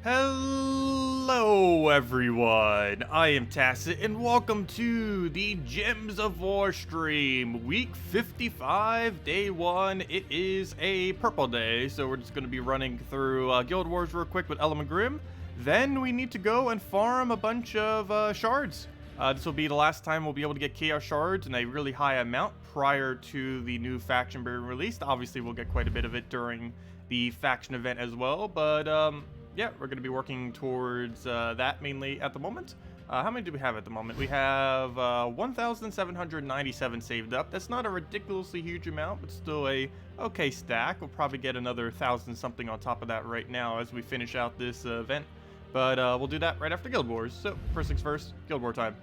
Hello everyone, I am Tacet and welcome to the Gems of War stream, week 55, day 1. It is a purple day, so we're just going to be running through Guild Wars real quick with Grim. Then we need to go and farm a bunch of shards. This will be the last time we'll be able to get Chaos Shards in a really high amount prior to the new faction being released. Obviously we'll get quite a bit of it during the faction event as well, but yeah, we're going to be working towards that mainly at the moment. How many do we have at the moment? We have 1,797 saved up. That's not a ridiculously huge amount, but still a okay stack. We'll probably get another 1,000 something on top of that right now as we finish out this event. But we'll do that right after Guild Wars. So first things first, Guild War time.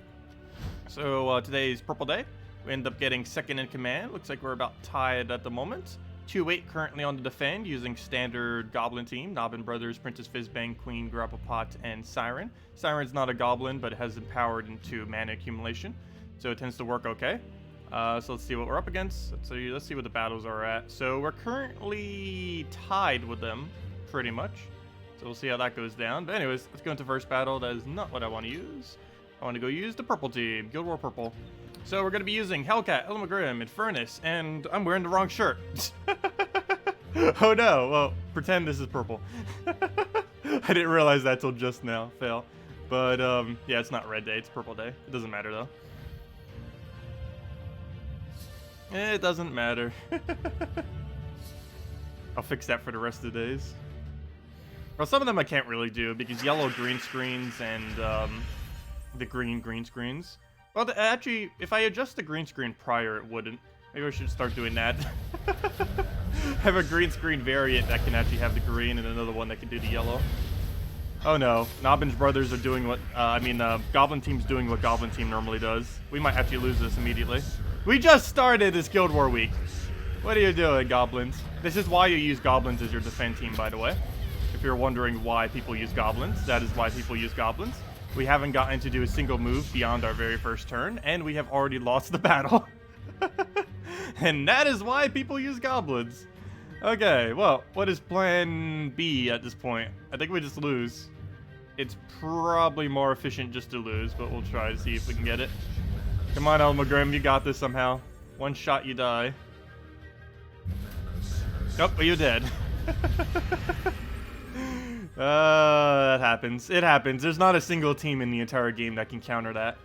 So today's purple day. We end up getting second in command. Looks like we're about tied at the moment. 2-8 currently on the defend using standard goblin team. Nobbin Brothers, Princess Fizzbang, Queen, Grapplepot, and Siren. Siren's not a goblin, but it has empowered into mana accumulation, so it tends to work okay. So let's see what we're up against. Let's see what the battles are at. So we're currently tied with them, pretty much. So we'll see how that goes down. But anyways, let's go into first battle. That is not what I want to use. I want to go use the purple team, Guild War Purple. So we're going to be using Hellcat, Grim, Infernus, and I'm wearing the wrong shirt. Oh no, well, pretend this is purple. I didn't realize that till just now, fail. But yeah, it's not red day, it's purple day. It doesn't matter though. It doesn't matter. I'll fix that for the rest of the days. Well, some of them I can't really do because yellow green screens and the green screens. Well, actually, if I adjust the green screen prior, it wouldn't. Maybe I should start doing that. Have a green screen variant that can actually have the green and another one that can do the yellow. Oh no, Nobbin's Brothers are doing what, Goblin Team's doing what Goblin Team normally does. We might actually lose this immediately. We just started this Guild War week. What are you doing, Goblins? This is why you use Goblins as your defend team, by the way. If you're wondering why people use Goblins, that is why people use Goblins. We haven't gotten to do a single move beyond our very first turn, and we have already lost the battle. And that is why people use Goblins. Okay, well, what is plan B at this point? I think we just lose. It's probably more efficient just to lose, but we'll try to see if we can get it. Come on, Grim, you got this somehow. One shot, you die. Nope, well, you're dead. That happens. It happens. There's not a single team in the entire game that can counter that.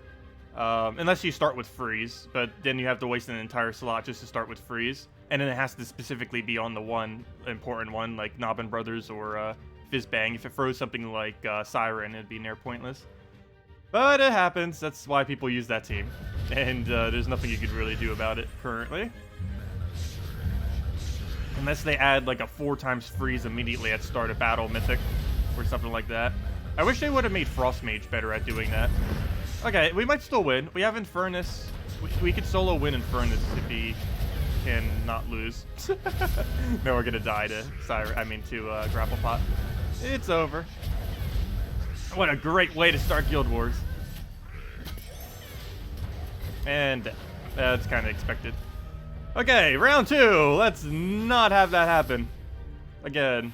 Unless you start with freeze, but then you have to waste an entire slot just to start with freeze. And then it has to specifically be on the one important one, like Nobbin Brothers or Fizzbang. If it froze something like Siren, it'd be near pointless. But it happens. That's why people use that team. And there's nothing you could really do about it currently. Unless they add like a 4x freeze immediately at start of battle mythic or something like that. I wish they would have made Frost Mage better at doing that. Okay, we might still win. We have Infernus. We could solo win Infernus if he can not lose. No, we're gonna die to Grapplepot. It's over. What a great way to start Guild Wars. And that's kind of expected. Okay, round 2. Let's not have that happen again.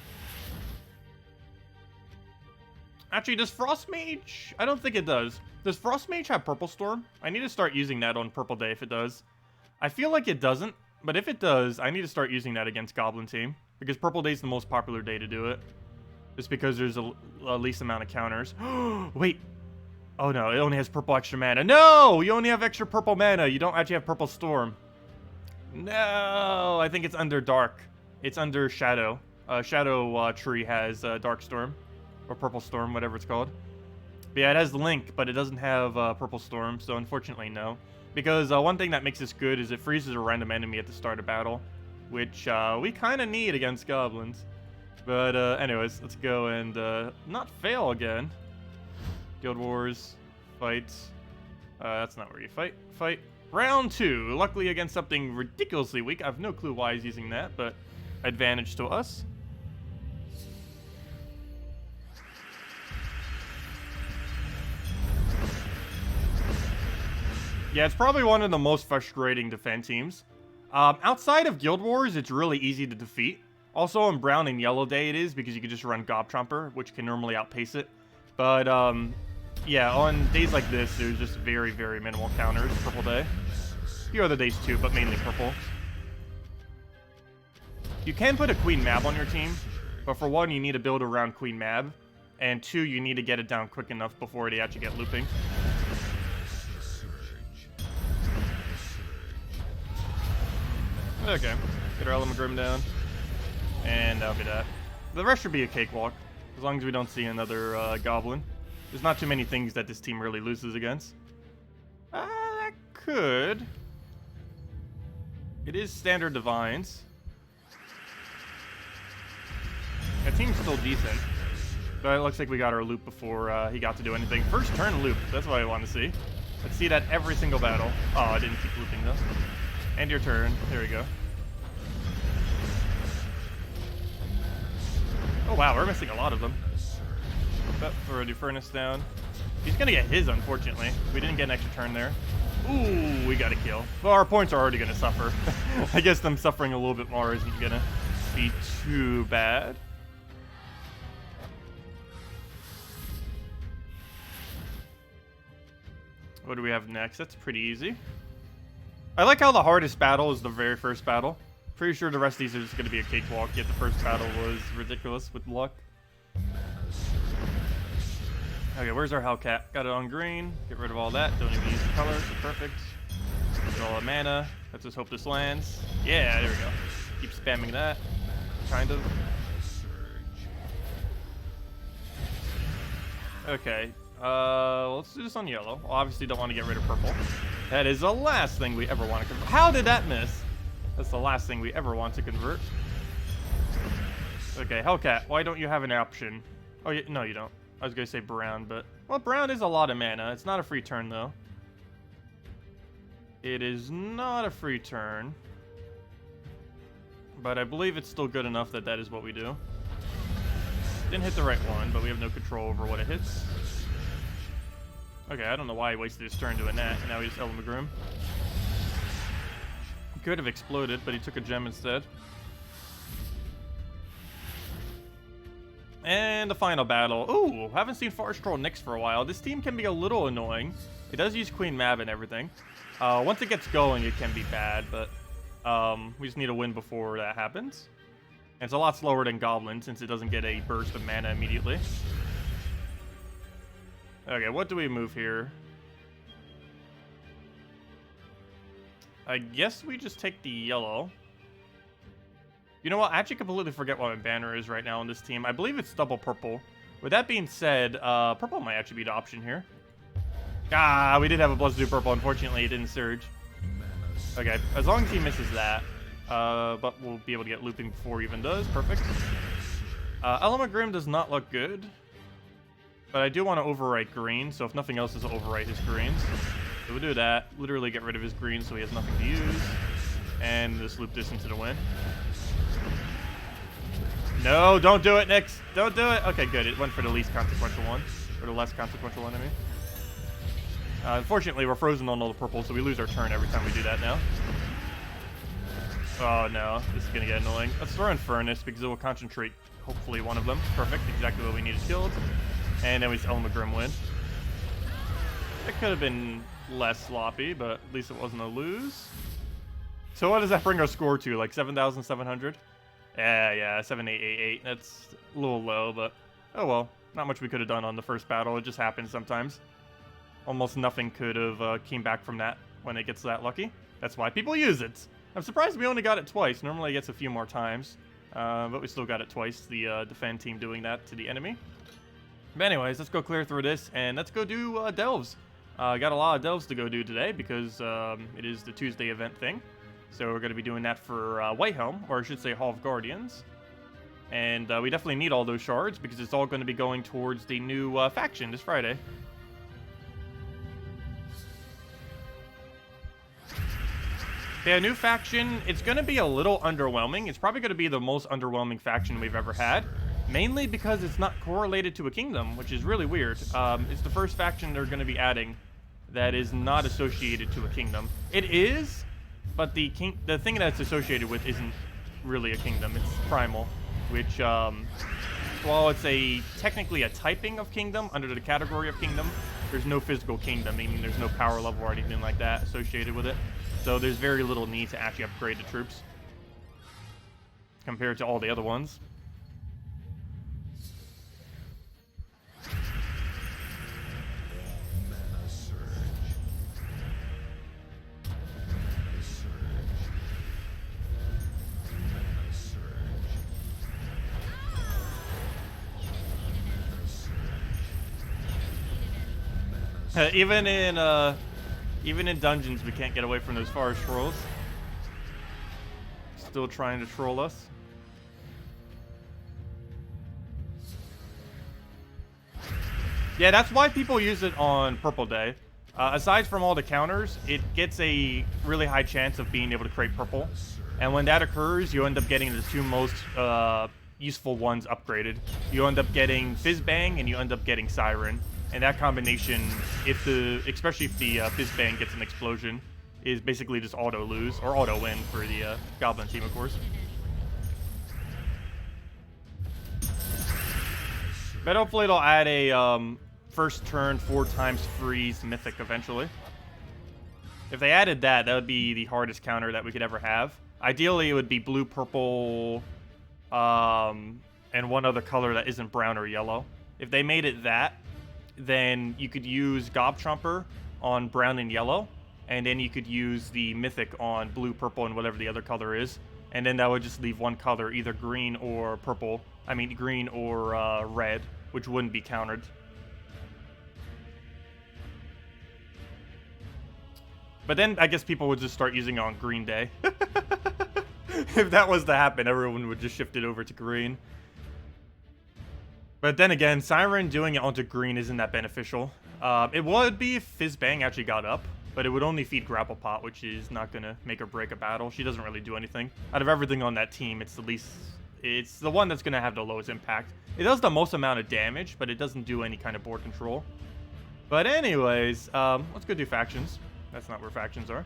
Actually, does Frost Mage? I don't think it does. Does Frost Mage have Purple Storm? I need to start using that on Purple Day if it does. I feel like it doesn't, but if it does, I need to start using that against Goblin Team because Purple Day is the most popular day to do it. Just because there's a least amount of counters. Wait. Oh no, it only has purple extra mana. No! You only have extra purple mana. You don't actually have Purple Storm. No, I think it's under Dark. It's under Shadow. Shadow Tree has Dark Storm. Or Purple Storm, whatever it's called. But yeah, it has Link, but it doesn't have Purple Storm, so unfortunately no. Because one thing that makes this good is it freezes a random enemy at the start of battle. Which we kind of need against Goblins. But anyways, let's go and not fail again. Guild Wars, fights. That's not where you fight. Fight. Round 2, luckily against something ridiculously weak. I have no clue why he's using that, but advantage to us. Yeah, it's probably one of the most frustrating defense teams. Outside of Guild Wars, it's really easy to defeat. Also on brown and yellow day it is, because you can just run Gob Tromper, which can normally outpace it. But yeah, on days like this, there's just very, very minimal counters. Purple day. A few other days too, but mainly purple. You can put a Queen Mab on your team, but for one, you need to build around Queen Mab, and two, you need to get it down quick enough before they actually get looping. Okay, get our Element Grim down, and that'll be that. The rest should be a cakewalk, as long as we don't see another Goblin. There's not too many things that this team really loses against. That could. It is standard Divines. That team's still decent, but it looks like we got our loop before he got to do anything. First turn loop, that's what I want to see. Let's see that every single battle. Oh, I didn't keep looping though. End your turn. There we go. Oh wow, we're missing a lot of them. But throw a Furnace down. He's gonna get his, unfortunately. We didn't get an extra turn there. Ooh, we got a kill. Well, our points are already gonna suffer. I guess them suffering a little bit more isn't gonna be too bad. What do we have next? That's pretty easy. I like how the hardest battle is the very first battle. Pretty sure the rest of these are just going to be a cakewalk, yet the first battle was ridiculous with luck. Okay, where's our Hellcat? Got it on green. Get rid of all that. Don't even use the colors. Perfect. Get all the mana. Let's just hope this lands. Yeah, there we go. Keep spamming that. Kind of. Okay. Let's do this on yellow. Obviously don't want to get rid of purple. That is the last thing we ever want to convert. How did that miss? That's the last thing we ever want to convert. Okay, Hellcat, why don't you have an option? Oh, yeah, no, you don't. I was going to say brown, but... Well, brown is a lot of mana. It's not a free turn, though. It is not a free turn. But I believe it's still good enough that that is what we do. Didn't hit the right one, but we have no control over what it hits. Okay, I don't know why he wasted his turn doing that. Now he just Element Grim. Could have exploded, but he took a gem instead. And the final battle. Ooh, haven't seen Forest Troll Nyx for a while. This team can be a little annoying. It does use Queen Mab and everything. Once it gets going, it can be bad, but we just need a win before that happens. And it's a lot slower than Goblin since it doesn't get a burst of mana immediately. Okay, what do we move here? I guess we just take the yellow. You know what? I actually completely forget what my banner is right now on this team. I believe it's double purple. With that being said, purple might actually be the option here. Ah, we did have a Blessed Purple. Unfortunately, it didn't surge. Okay, as long as he misses that. But we'll be able to get looping before he even does. Perfect. Element Grim does not look good. But I do want to overwrite green, so if nothing else, is overwrite his greens. So we'll do that. Literally get rid of his green so he has nothing to use. And just loop this into the win. No, don't do it, Nyx. Don't do it. Okay, good. It went for the least consequential one. Or the less consequential one, I mean. Unfortunately, we're frozen on all the purple, so we lose our turn every time we do that now. Oh, no. This is going to get annoying. Let's throw in Furnace, because it will concentrate, hopefully, one of them. Perfect. Exactly what we needed killed. And then we just Element Grim win. It could have been less sloppy, but at least it wasn't a lose. So what does that bring our score to? Like 7,700? Yeah, 7,888. That's a little low, but oh well. Not much we could have done on the first battle. It just happens sometimes. Almost nothing could have came back from that when it gets that lucky. That's why people use it. I'm surprised we only got it twice. Normally it gets a few more times. But we still got it twice, the defend team doing that to the enemy. But anyways, let's go clear through this, and let's go do delves. Got a lot of delves to go do today, because it is the Tuesday event thing. So we're going to be doing that for Whitehelm, or I should say Hall of Guardians. And we definitely need all those shards, because it's all going to be going towards the new faction this Friday. Yeah, new faction, it's going to be a little underwhelming. It's probably going to be the most underwhelming faction we've ever had. Mainly because it's not correlated to a kingdom, which is really weird. It's the first faction they're going to be adding that is not associated to a kingdom. It is, but the thing that it's associated with isn't really a kingdom. It's primal, which, while it's technically a typing of kingdom under the category of kingdom, there's no physical kingdom, meaning there's no power level or anything like that associated with it. So there's very little need to actually upgrade the troops compared to all the other ones. Even in dungeons, we can't get away from those forest trolls. Still trying to troll us. Yeah, that's why people use it on Purple Day. Aside from all the counters, it gets a really high chance of being able to create purple. And when that occurs, you end up getting the two most useful ones upgraded. You end up getting Fizzbang and you end up getting Siren. And that combination, especially if the Fizzbang gets an explosion, is basically just auto lose or auto win for the Goblin team, of course. But hopefully it'll add a first turn 4 times freeze mythic eventually. If they added that, that would be the hardest counter that we could ever have. Ideally, it would be blue, purple, and one other color that isn't brown or yellow. If they made it that, then you could use Gobchomper on brown and yellow, and then you could use the mythic on blue, purple, and whatever the other color is, and then that would just leave one color, either green or purple. I mean, green or red, which wouldn't be countered. But then I guess people would just start using it on Green Day. If that was to happen, everyone would just shift it over to green. But then again, Siren doing it onto green isn't that beneficial. It would be if Fizzbang actually got up, but it would only feed Grapple Pot, which is not going to make or break a battle. She doesn't really do anything. Out of everything on that team, it's the one that's going to have the lowest impact. It does the most amount of damage, but it doesn't do any kind of board control. But anyways, let's go do factions. That's not where factions are.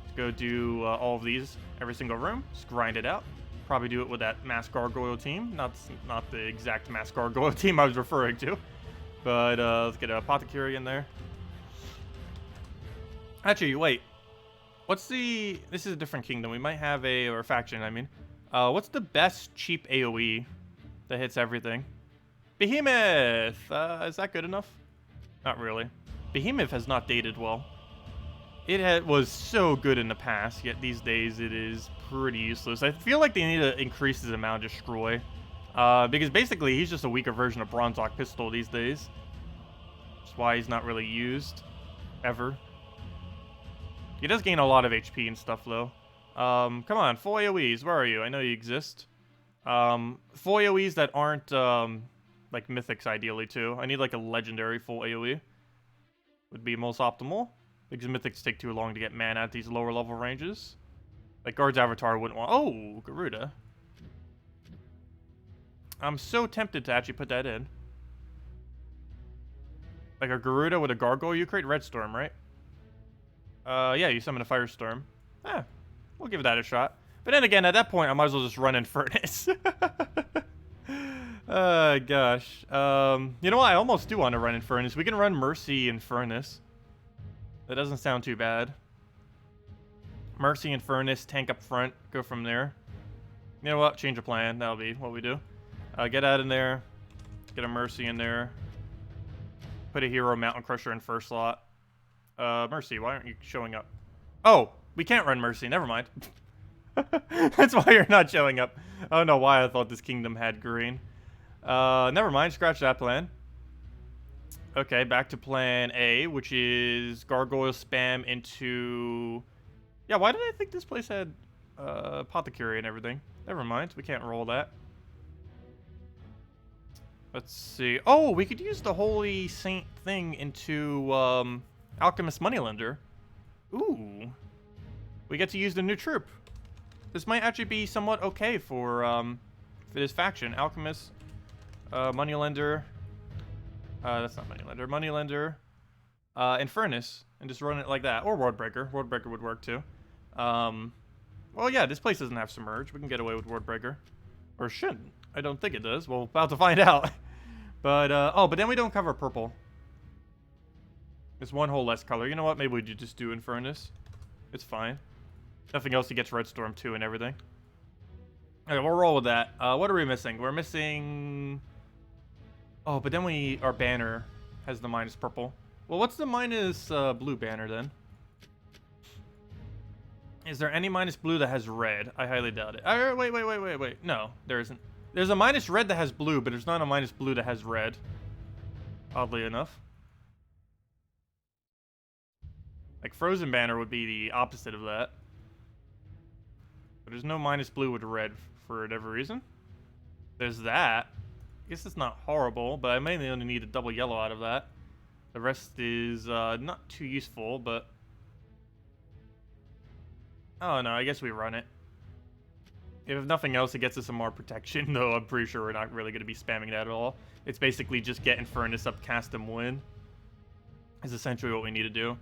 Let's go do all of these, every single room. Just grind it out. Probably do it with that Mass Gargoyle team. Not the exact Mass Gargoyle team I was referring to. But let's get a Apothecary in there. Actually, wait. What's the... This is a different kingdom. We might have or a faction, I mean. What's the best cheap AoE that hits everything? Behemoth! Is that good enough? Not really. Behemoth has not dated well. It was so good in the past, yet these days it is pretty useless. I feel like they need to increase his amount of destroy. Because basically he's just a weaker version of Bronzok Pistol these days. That's why he's not really used. Ever. He does gain a lot of HP and stuff though. Come on, full AoEs, where are you? I know you exist. Full AoEs that aren't like mythics ideally too. I need like a legendary full AoE. Would be most optimal. Because mythics take too long to get mana at these lower level ranges. Like Guard's Avatar wouldn't want... Oh, Garuda. I'm so tempted to actually put that in. Like a Garuda with a Gargoyle you create? Red Storm, right? Yeah, you summon a Firestorm. We'll give that a shot. But then again, at that point, I might as well just run in Furnace. Gosh. You know what? I almost do want to run in Furnace. We can run Mercy in Furnace. That doesn't sound too bad. Mercy and Furnace, tank up front, go from there. You know what? Change of plan. That'll be what we do. Get out in there. Get a Mercy in there. Put a hero Mountain Crusher in first slot. Mercy, why aren't you showing up? Oh, we can't run Mercy. Never mind. That's why you're not showing up. I don't know why I thought this kingdom had green. Never mind. Scratch that plan. Okay, back to plan A, which is Gargoyle spam into... Yeah, why did I think this place had Apothecary and everything? Never mind, we can't roll that. Let's see. Oh, we could use the Holy Saint thing into Alchemist Moneylender. Ooh. We get to use the new troop. This might actually be somewhat okay for this faction. Alchemist, Moneylender... that's not Moneylender. Moneylender, and Furnace, and just run it like that. Or Worldbreaker. Worldbreaker would work too. Well, yeah, this place doesn't have Submerge. We can get away with Ward Breaker. Or shouldn't. I don't think it does. Well, about to find out. But, oh, but then we don't cover purple. It's one whole less color. You know what? Maybe we just do Infernus. It's fine. Nothing else, he gets Red Storm too and everything. Okay, we'll roll with that. What are we missing? We're missing... Oh, but then our banner has the minus purple. Well, what's the minus blue banner then? Is there any minus blue that has red? I highly doubt it. Wait. No, there isn't. There's a minus red that has blue, but there's not a minus blue that has red. Oddly enough. Like, Frozen Banner would be the opposite of that. But there's no minus blue with red for whatever reason. There's that. I guess it's not horrible, but I mainly only need a double yellow out of that. The rest is not too useful, but... Oh no, I guess we run it. If nothing else, it gets us some more protection, though I'm pretty sure we're not really going to be spamming that at all. It's basically just get Infernus up, cast and win. Is essentially what we need to do.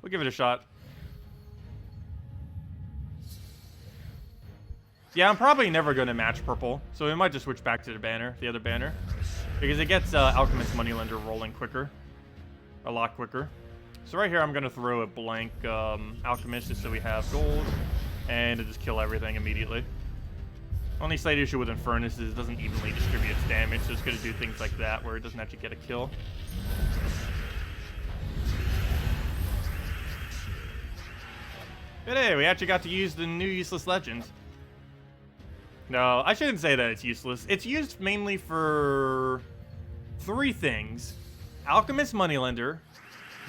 We'll give it a shot. Yeah, I'm probably never going to match purple, so we might just switch back to the other banner. Because it gets Alchemist Moneylender rolling quicker. A lot quicker. So right here, I'm going to throw a blank Alchemist just so we have gold. And to just kill everything immediately. Only slight issue with Infernus is it doesn't evenly distribute its damage, so it's going to do things like that where it doesn't actually get a kill. But hey, we actually got to use the new useless legend. No, I shouldn't say that it's useless. It's used mainly for 3 things. Alchemist Moneylender,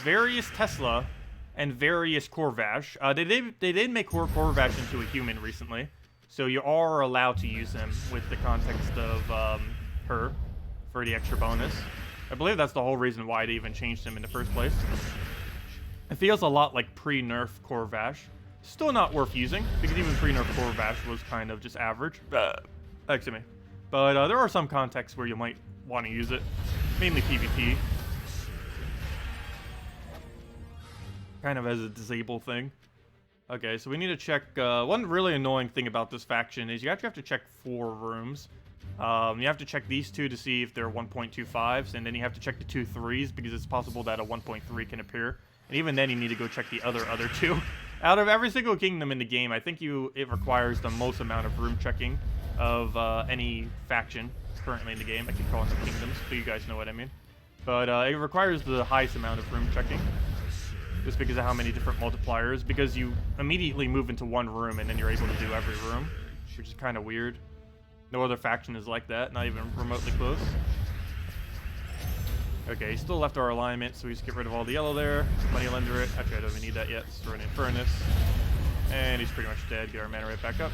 various Tesla, and various Corvash. They did make Corvash into a human recently, so you are allowed to use him with the context of her for the extra bonus. I believe that's the whole reason why they even changed him in the first place. It feels a lot like pre-nerf Corvash. Still not worth using, because even pre-nerf Corvash was kind of just average. Excuse me. But there are some contexts where you might want to use it. Mainly PvP. Kind of as a disable thing. Okay, so we need to check... one really annoying thing about this faction is you actually have to check 4 rooms. You have to check these 2 to see if they're 1.25s, and then you have to check the 2 3s, because it's possible that a 1.3 can appear. And even then, you need to go check the other 2. Out of every single kingdom in the game, I think it requires the most amount of room checking of any faction currently in the game. I keep calling them kingdoms, but you guys know what I mean. But it requires the highest amount of room checking, just because of how many different multipliers, because you immediately move into one room and then you're able to do every room, which is kind of weird. No other faction is like that, not even remotely close. Okay, he still left our alignment, so we just get rid of all the yellow there. Moneylender it. Actually, I don't even need that yet. Let's throw an Infernus. And he's pretty much dead. Get our mana right back up.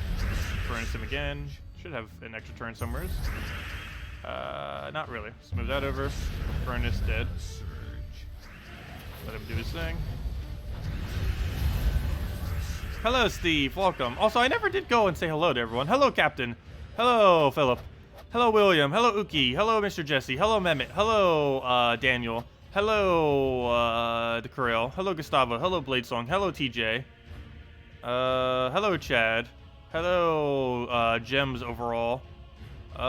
Infernus him again. Should have an extra turn somewhere. Not really. Let's move that over. Infernus dead. Let him do his thing. Hello, Steve. Welcome. Also, I never did go and say hello to everyone. Hello, Captain. Hello, Philip. Hello, William. Hello, Uki. Hello, Mr. Jesse. Hello, Mehmet. Hello, Daniel. Hello, the Corral. Hello, Gustavo. Hello, Bladesong. Hello, TJ. Hello, Chad. Hello, Gems overall. Do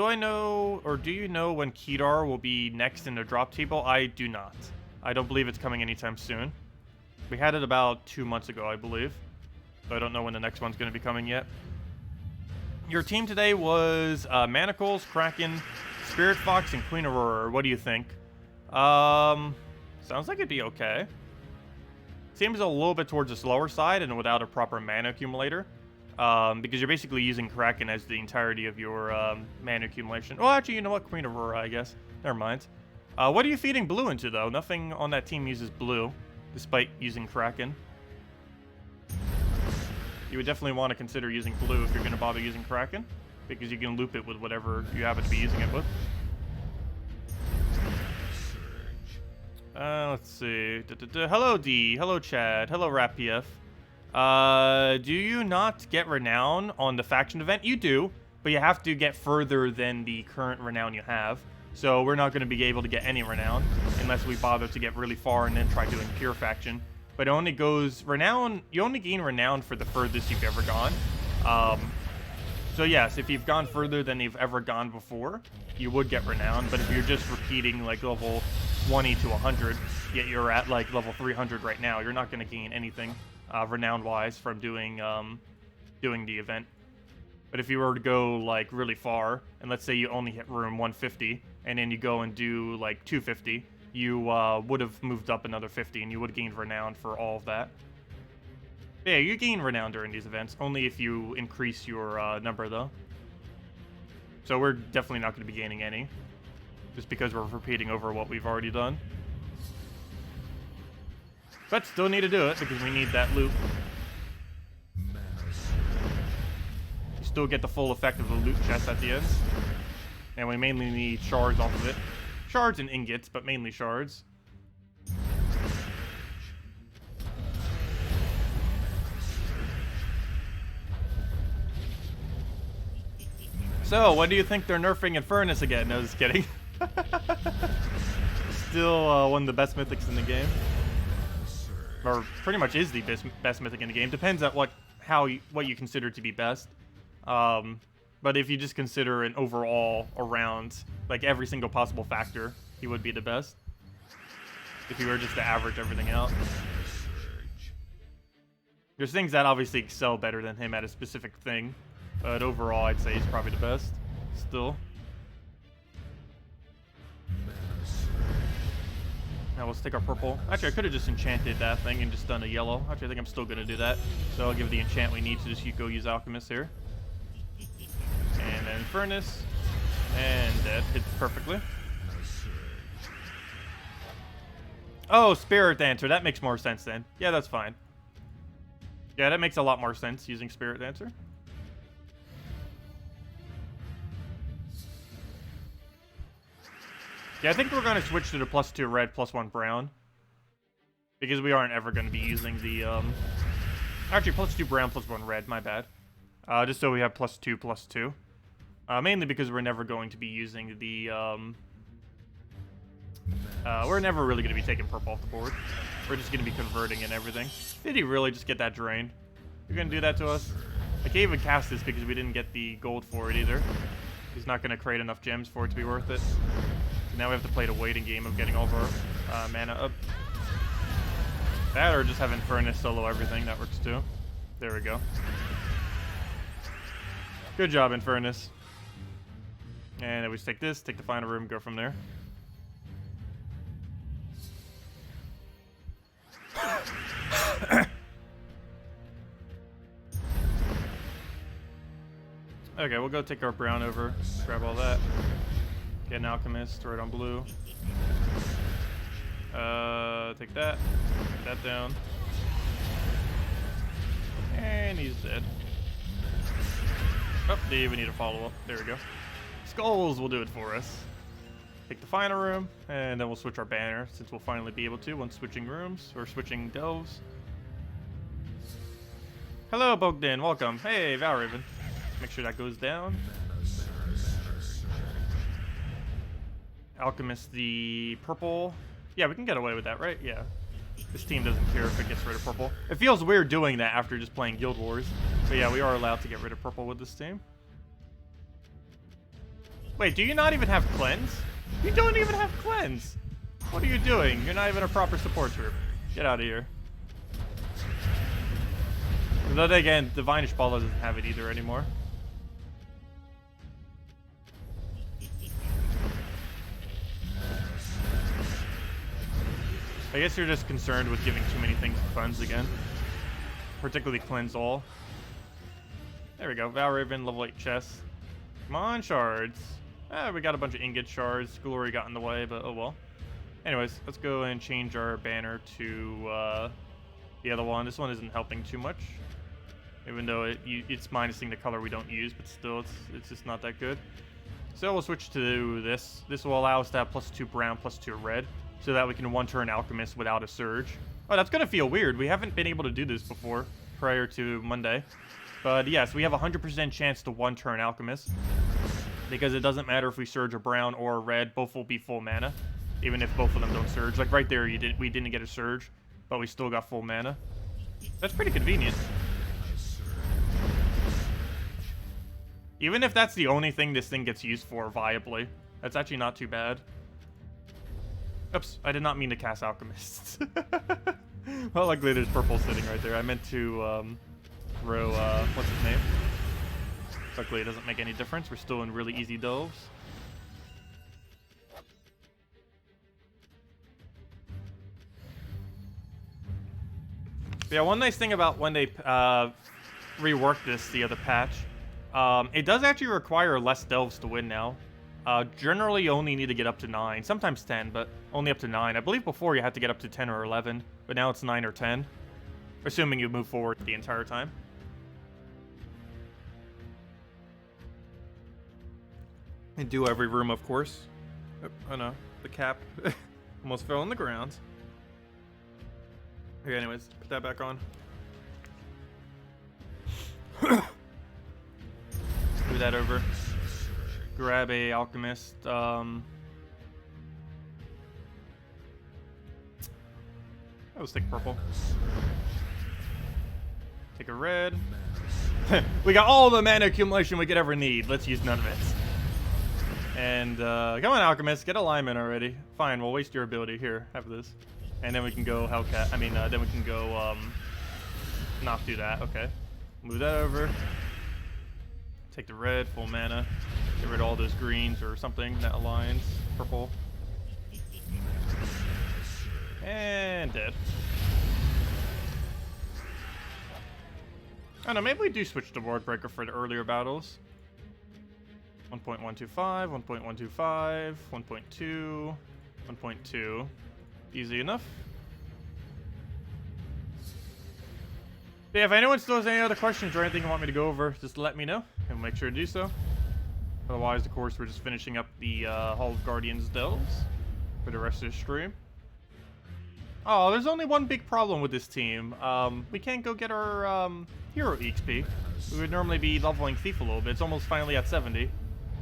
I know, or do you know when Kedar will be next in the drop table? I do not. I don't believe it's coming anytime soon. We had it about 2 months ago, I believe. So I don't know when the next one's going to be coming yet. Your team today was Manacles, Kraken, Spirit Fox, and Queen Aurora. What do you think? Sounds like it'd be okay. Seems a little bit towards the slower side and without a proper mana accumulator. Because you're basically using Kraken as the entirety of your mana accumulation. Oh, actually, you know what? Queen Aurora, I guess. Never mind. What are you feeding blue into, though? Nothing on that team uses blue, despite using Kraken. You would definitely want to consider using blue if you're going to bother using Kraken, because you can loop it with whatever you happen to be using it with. Let's see. Hello, D. Hello, Chad. Hello, RapPF. Do you not get renown on the faction event? You do, but you have to get further than the current renown you have. So we're not going to be able to get any renown in unless we bother to get really far and then try doing pure faction. But it only goes renown. You only gain renown for the furthest you've ever gone. So yes, if you've gone further than you've ever gone before, you would get renown. But if you're just repeating like level 20 to 100, yet you're at like level 300 right now, you're not going to gain anything renown-wise from doing the event. But if you were to go like really far, and let's say you only hit room 150, and then you go and do like 250, you would have moved up another 50, and you would have gained renown for all of that. Yeah, you gain renown during these events, only if you increase your number, though. So we're definitely not going to be gaining any, just because we're repeating over what we've already done. But still need to do it, because we need that loot. You still get the full effect of the loot chest at the end. And we mainly need shards off of it. Shards and ingots, but mainly shards. So, when do you think they're nerfing Infernus again? No, just kidding. Still one of the best mythics in the game. Or pretty much is the best mythic in the game. Depends on what you consider to be best. But if you just consider an overall around, like every single possible factor, he would be the best. If you were just to average everything out. There's things that obviously excel better than him at a specific thing. But overall, I'd say he's probably the best. Still. Now let's take our purple. Actually, I could have just enchanted that thing and just done a yellow. Actually, I think I'm still going to do that. So I'll give the enchant we need to just go use Alchemist here. And then Furnace. And that hits perfectly. Oh, Spirit Dancer. That makes more sense then. Yeah, that's fine. Yeah, that makes a lot more sense using Spirit Dancer. Yeah, I think we're going to switch to the +2 red, +1 brown. Because we aren't ever going to be using the, actually, +2 brown, +1 red, my bad. Just so we have +2, +2. Mainly because we're never going to be using the, we're never really going to be taking purple off the board. We're just going to be converting and everything. Did he really just get that drained? You're going to do that to us? I can't even cast this because we didn't get the gold for it either. He's not going to create enough gems for it to be worth it. Now we have to play the waiting game of getting all of our mana up. That or just having Furnace solo everything, that works too. There we go. Good job, Infernus. And then we just take this, take the final room, go from there. Okay, we'll go take our brown over, grab all that. Get an Alchemist, throw it on blue. Take that. Put that down. And he's dead. Oh, we need a follow-up. There we go. Skulls will do it for us. Take the final room, and then we'll switch our banner, since we'll finally be able to once switching rooms, or switching delves. Hello, Bogdan. Welcome. Hey, Valraven. Make sure that goes down. Alchemist the purple. Yeah, we can get away with that, right? Yeah. This team doesn't care if it gets rid of purple. It feels weird doing that after just playing Guild Wars. But yeah, we are allowed to get rid of purple with this team. Wait, do you not even have Cleanse? You don't even have Cleanse! What are you doing? You're not even a proper support troop. Get out of here. Though again, Divine Ishbal doesn't have it either anymore. I guess you're just concerned with giving too many things funds again. Particularly Cleanse All. There we go. Valraven, level 8 chest. Come on, shards. We got a bunch of ingot shards. Glory got in the way, but oh well. Anyways, let's go and change our banner to the other one. This one isn't helping too much. Even though it's minusing the color we don't use, but still, it's just not that good. So we'll switch to this. This will allow us to have +2 brown, +2 red. So that we can one-turn Alchemist without a Surge. Oh, that's going to feel weird. We haven't been able to do this before, prior to Monday. But yes, we have a 100% chance to one-turn Alchemist. Because it doesn't matter if we Surge a brown or a red, both will be full mana. even if both of them don't surge. Like right there, we didn't get a surge, but we still got full mana. That's pretty convenient. Even if that's the only thing this thing gets used for viably, that's actually not too bad. Oops, I did not mean to cast Alchemist. Well, luckily there's purple sitting right there. I meant to throw, what's his name? Luckily it doesn't make any difference. We're still in really easy delves. Yeah, one nice thing about when they reworked this, the other patch, it does actually require less delves to win now. Generally, you only need to get up to 9, sometimes 10, but only up to 9. I believe before you had to get up to 10 or 11, but now it's 9 or 10, assuming you move forward the entire time. And do every room, of course. Oh no, the cap almost fell on the ground. Okay, anyways, put that back on. Move that over. Grab a alchemist. Let's take purple. Take a red. We got all the mana accumulation we could ever need. Let's use none of it. And come on, alchemist, get alignment already. Fine, we'll waste your ability. Here, have this. And then we can go Hellcat. I mean, then we can go not do that. Okay. Move that over. Take the red, full mana. Get rid of all those greens or something that aligns. Purple. And dead. I don't know, maybe we do switch to Ward Breaker for the earlier battles. 1.125, 1.125, 1.2, 1.2. Easy enough. But yeah, if anyone still has any other questions or anything you want me to go over, just let me know, and we'll make sure to do so. Otherwise, of course, we're just finishing up the Hall of Guardians delves for the rest of the stream. Oh, there's only one big problem with this team. We can't go get our hero XP. We would normally be leveling Thief a little bit. It's almost finally at 70.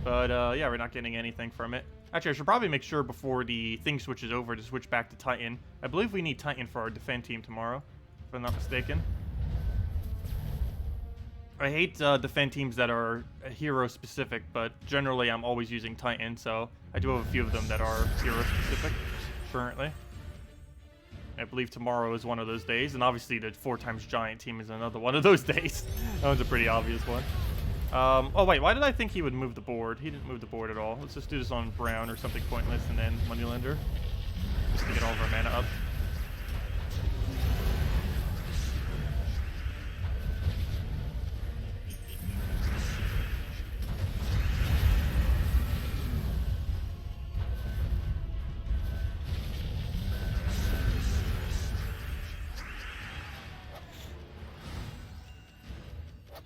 But yeah, we're not getting anything from it. Actually, I should probably make sure before the thing switches over to switch back to Titan. I believe we need Titan for our defend team tomorrow, if I'm not mistaken. I hate defend teams that are hero specific, but generally I'm always using Titan, so I do have a few of them that are hero specific currently. I believe tomorrow is one of those days, and obviously the 4x giant team is another one of those days. That one's a pretty obvious one. Oh wait, why did I think he would move the board? He didn't move the board at all. Let's just do this on brown or something pointless and then Moneylender. Just to get all of our mana up.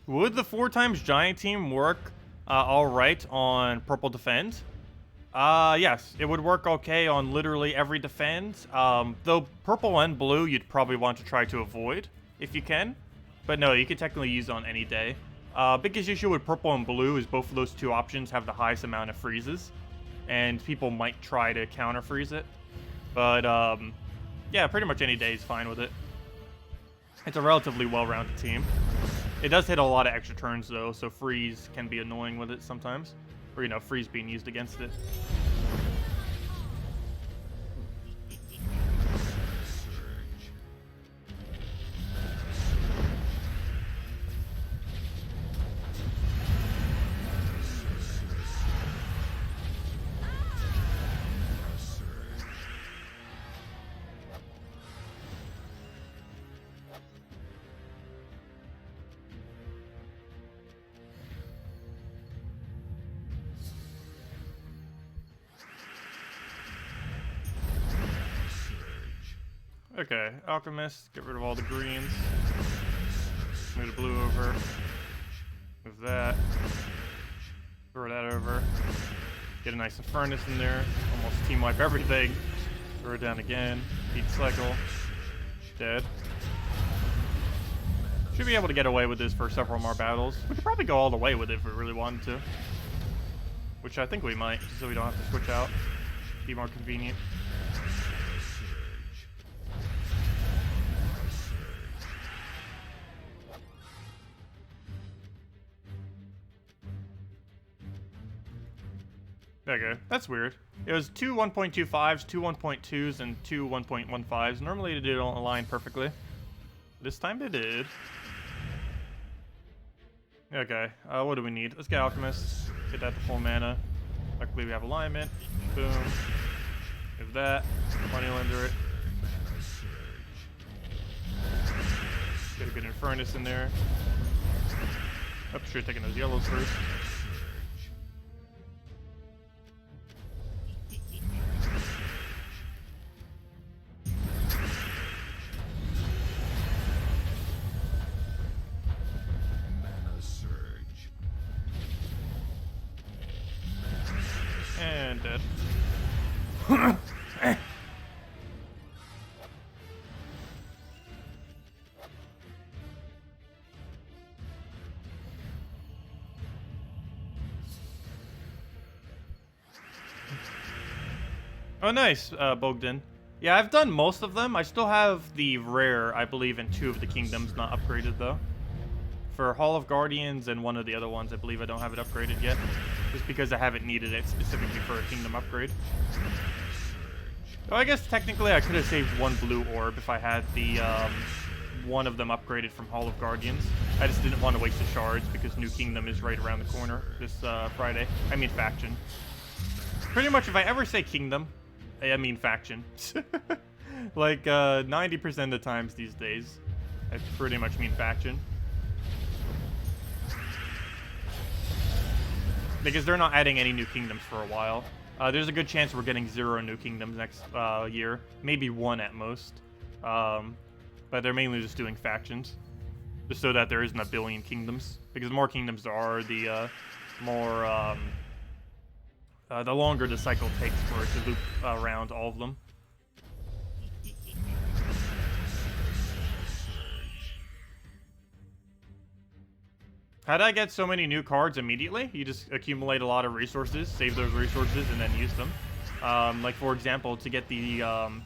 Would the 4x giant team work alright on purple defend? Yes, it would work okay on literally every defend. Though purple and blue you'd probably want to try to avoid if you can. But no, you could technically use it on any day. Biggest issue with purple and blue is both of those two options have the highest amount of freezes. And people might try to counter freeze it. But yeah, pretty much any day is fine with it. It's a relatively well-rounded team. It does hit a lot of extra turns, though, so freeze can be annoying with it sometimes. Or, you know, freeze being used against it. Okay, Alchemist, get rid of all the greens. Move the blue over. Move that. Throw that over. Get a nice Infernus in there. Almost team wipe everything. Throw it down again. Beat cycle. Dead. Should be able to get away with this for several more battles. We could probably go all the way with it if we really wanted to. Which I think we might, just so we don't have to switch out. Be more convenient. Okay, that's weird. It was two 1.25s, two 1.2s, and two 1.15s. Normally they don't align perfectly. This time they did. Okay, what do we need? Let's get Alchemist. Get that to full mana. Luckily we have alignment. Boom. Give that. Moneylender it. Get a good Infernus in there. Oh, sure, taking those yellows first. And dead. Oh, nice, Bogdan. Yeah, I've done most of them. I still have the rare, I believe, in 2 of the kingdoms not upgraded, though. For Hall of Guardians and one of the other ones, I believe I don't have it upgraded yet. Just because I haven't needed it specifically for a kingdom upgrade. So I guess technically I could have saved 1 blue orb if I had the one of them upgraded from Hall of Guardians. I just didn't want to waste the shards because New Kingdom is right around the corner this Friday. I mean faction. Pretty much if I ever say kingdom, I mean faction. Like 90% of the times these days, I pretty much mean faction. Because they're not adding any new kingdoms for a while. There's a good chance we're getting 0 new kingdoms next year. Maybe 1 at most. But they're mainly just doing factions. Just so that there isn't a billion kingdoms. Because the more kingdoms there are, the more... the longer the cycle takes for it to loop around all of them. How'd I get so many new cards immediately? You just accumulate a lot of resources, save those resources, and then use them. Like, for example, to get the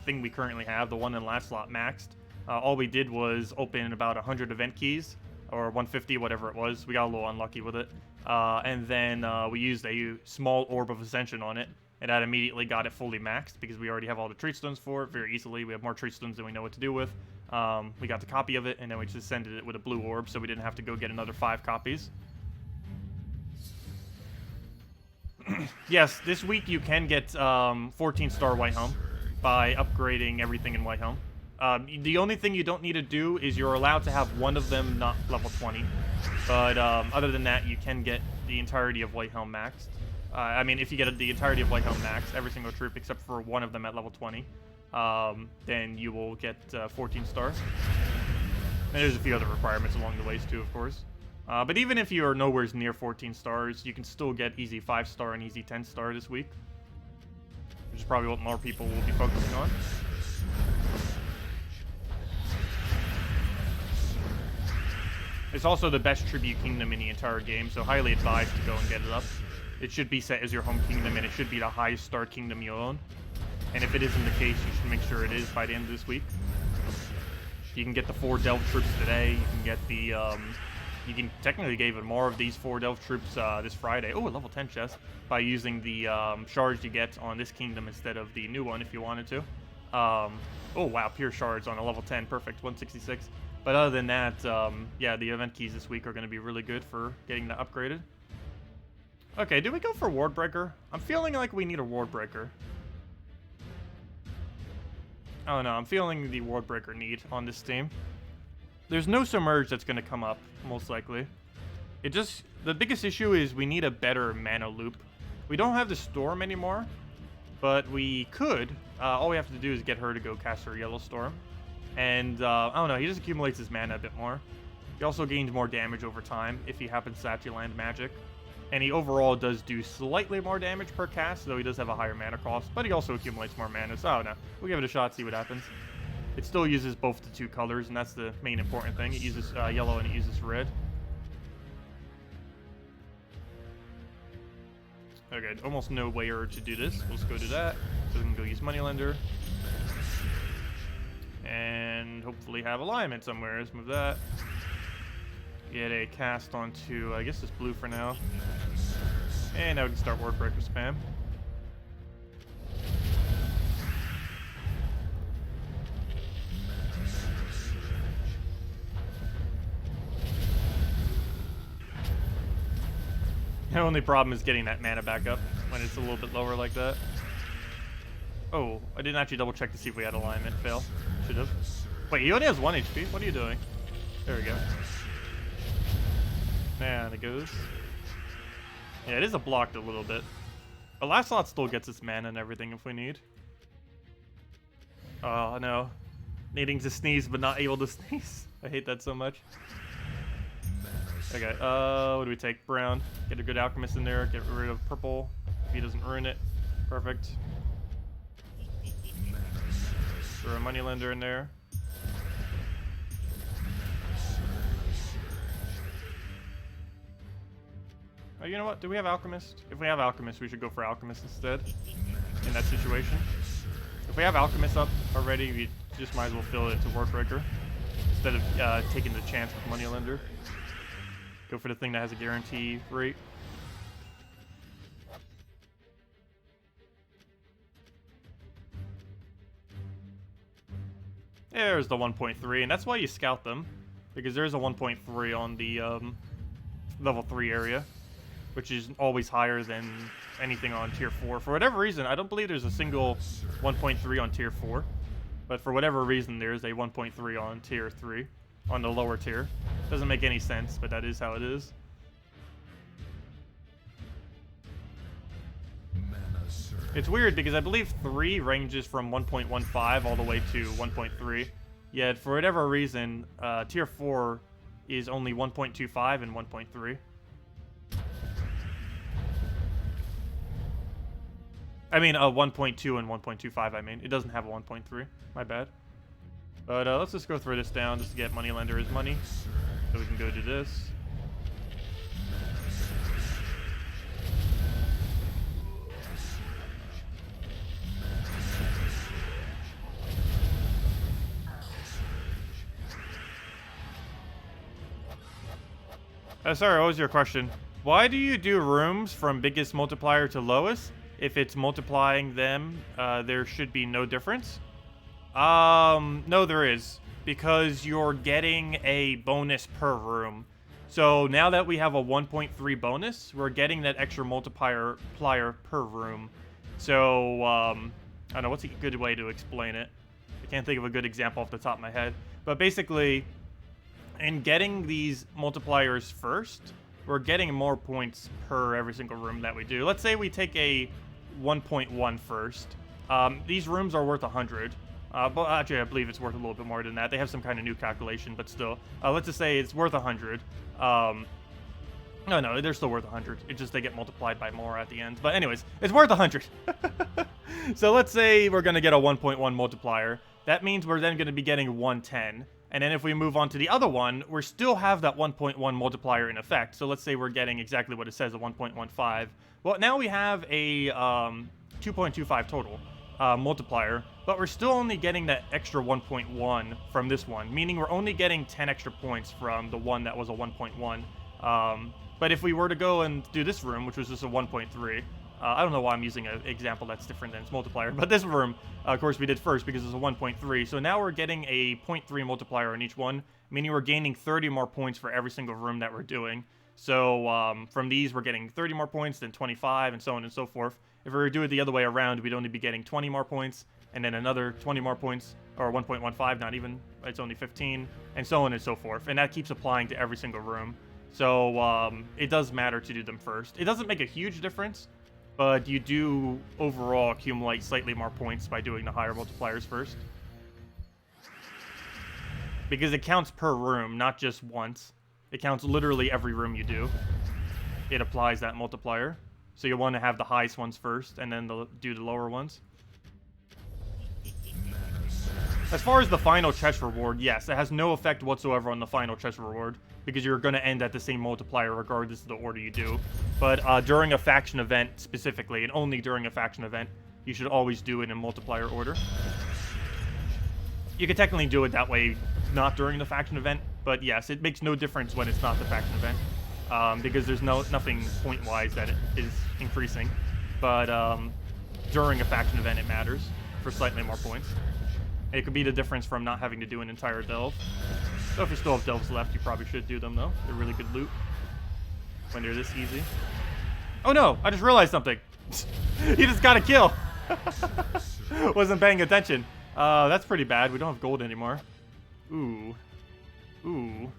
thing we currently have, the one in last slot maxed, all we did was open about 100 event keys, or 150, whatever it was. We got a little unlucky with it. And then we used a small Orb of Ascension on it, and that immediately got it fully maxed, because we already have all the Treat Stones for it very easily. We have more Treat Stones than we know what to do with. We got the copy of it, and then we just sent it with a blue orb, so we didn't have to go get another 5 copies. Yes, this week you can get 14-star White Helm by upgrading everything in White Helm. The only thing you don't need to do is you're allowed to have one of them not level 20. But other than that, you can get the entirety of White Helm maxed. I mean, if you get the entirety of White Helm maxed, every single troop except for one of them at level 20. Then you will get 14 stars. And there's a few other requirements along the ways too, of course. But even if you are nowhere near 14 stars, you can still get easy 5-star and easy 10-star this week. Which is probably what more people will be focusing on. It's also the best tribute kingdom in the entire game, so highly advised to go and get it up. It should be set as your home kingdom, and it should be the highest star kingdom you own. And if it isn't the case, you should make sure it is by the end of this week. You can get the 4 Delve troops today. You can get the, you can technically get even more of these 4 Delve troops this Friday. Oh, a level 10 chest. By using the shards you get on this kingdom instead of the new one if you wanted to. Oh, wow, pure shards on a level 10. Perfect, 166. But other than that, yeah, the event keys this week are going to be really good for getting that upgraded. Okay, do we go for Ward Breaker? I'm feeling like we need a Ward Breaker. Oh no, I'm feeling the Ward Breaker need on this team. There's no Submerge that's going to come up, most likely. The biggest issue is we need a better mana loop. We don't have the Storm anymore, but we could. All we have to do is get her to go cast her Yellow Storm. And, I don't know, he just accumulates his mana a bit more. He also gains more damage over time if he happens to actually land magic. And he overall does do slightly more damage per cast, though he does have a higher mana cost, but he also accumulates more mana, so I don't know. We'll give it a shot, see what happens. It still uses both the 2 colors, and that's the main important thing. It uses yellow and it uses red. Okay, almost no way to do this. We'll just go do that. So we can go use Moneylender. And hopefully have alignment somewhere. Let's move that. Get a cast onto, I guess it's blue for now. And now we can start Ward Breaker spam. The only problem is getting that mana back up when it's a little bit lower like that. Oh, I didn't actually double check to see if we had alignment. Fail. Should have. Wait, he only has 1 HP? What are you doing? There we go. And it goes. Yeah, it is a blocked a little bit. But last slot still gets its mana and everything if we need. Oh, no. Needing to sneeze but not able to sneeze. I hate that so much. Okay, what do we take? Brown. Get a good alchemist in there. Get rid of purple. If he doesn't ruin it. Perfect. Throw a moneylender in there. Oh, you know what? Do we have alchemist? If we have alchemist, we should go for alchemist instead. In that situation. If we have alchemist up already, we just might as well fill it to Workbreaker. Instead of taking the chance with moneylender. Go for the thing that has a guarantee rate. There's the 1.3, and that's why you scout them. Because there's a 1.3 on the level 3 area. Which is always higher than anything on tier 4. For whatever reason, I don't believe there's a single 1.3 on tier 4. But for whatever reason, there's a 1.3 on tier 3. On the lower tier. Doesn't make any sense, but that is how it is. It's weird because I believe 3 ranges from 1.15 all the way to 1.3. Yet for whatever reason, tier 4 is only 1.25 and 1.3. I mean, 1.2 and 1.25, I mean. It doesn't have a 1.3. My bad. But let's just go throw this down just to get moneylender his money. So we can go do this. Sorry, what was your question? Why do you do rooms from biggest multiplier to lowest? If it's multiplying them, there should be no difference. No, there is. Because you're getting a bonus per room. So now that we have a 1.3 bonus, we're getting that extra multiplier per room. So, I don't know, what's a good way to explain it? I can't think of a good example off the top of my head. But basically, in getting these multipliers first, we're getting more points per every single room that we do. Let's say we take a 1.1 first. These rooms are worth 100. But actually, I believe it's worth a little bit more than that. They have some kind of new calculation, but still. Let's just say it's worth 100. No, they're still worth 100. It's just they get multiplied by more at the end. But anyways, it's worth 100. So let's say we're going to get a 1.1 multiplier. That means we're then going to be getting 110. And then if we move on to the other one, we still have that 1.1 multiplier in effect. So let's say we're getting exactly what it says, a 1.15. Well, now we have a 2.25 total multiplier, but we're still only getting that extra 1.1 from this one, meaning we're only getting 10 extra points from the one that was a 1.1. But if we were to go and do this room, which was just a 1.3, I don't know why I'm using an example that's different than its multiplier, but this room, of course, we did first because it's a 1.3. So now we're getting a 0.3 multiplier on each one, meaning we're gaining 30 more points for every single room that we're doing. So from these, we're getting 30 more points, then 25, and so on and so forth. If we were to do it the other way around, we'd only be getting 20 more points, and then another 20 more points, or 1.15, not even, it's only 15, and so on and so forth. And that keeps applying to every single room. So it does matter to do them first. It doesn't make a huge difference, but you do overall accumulate slightly more points by doing the higher multipliers first. Because it counts per room, not just once. It counts literally every room you do. It applies that multiplier. So you want to have the highest ones first, and then do the lower ones. As far as the final chest reward, yes, it has no effect whatsoever on the final chest reward, because you're going to end at the same multiplier regardless of the order you do. But during a faction event specifically, and only during a faction event, you should always do it in multiplier order. You could technically do it that way, not during the faction event, but yes, it makes no difference when it's not the faction event. Because there's nothing point-wise that it is increasing. But during a faction event, it matters for slightly more points. It could be the difference from not having to do an entire delve. So if you still have delves left, you probably should do them, though. They're really good loot when they're this easy. Oh no, I just realized something. He just got a kill. Wasn't paying attention. That's pretty bad. We don't have gold anymore. Ooh. Ooh.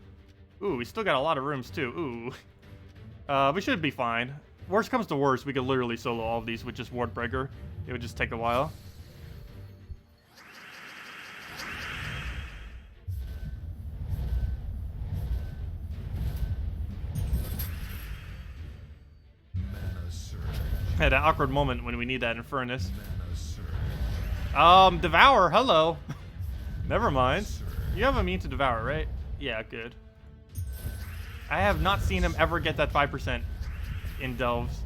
Ooh, we still got a lot of rooms too. Ooh. We should be fine. Worst comes to worst, we could literally solo all of these with just Ward Breaker. It would just take a while. Had that awkward moment when we need that in Furnace. Devour, hello. Never mind. You have immune to Devour, right? Yeah, good. I have not seen him ever get that 5% in Delves.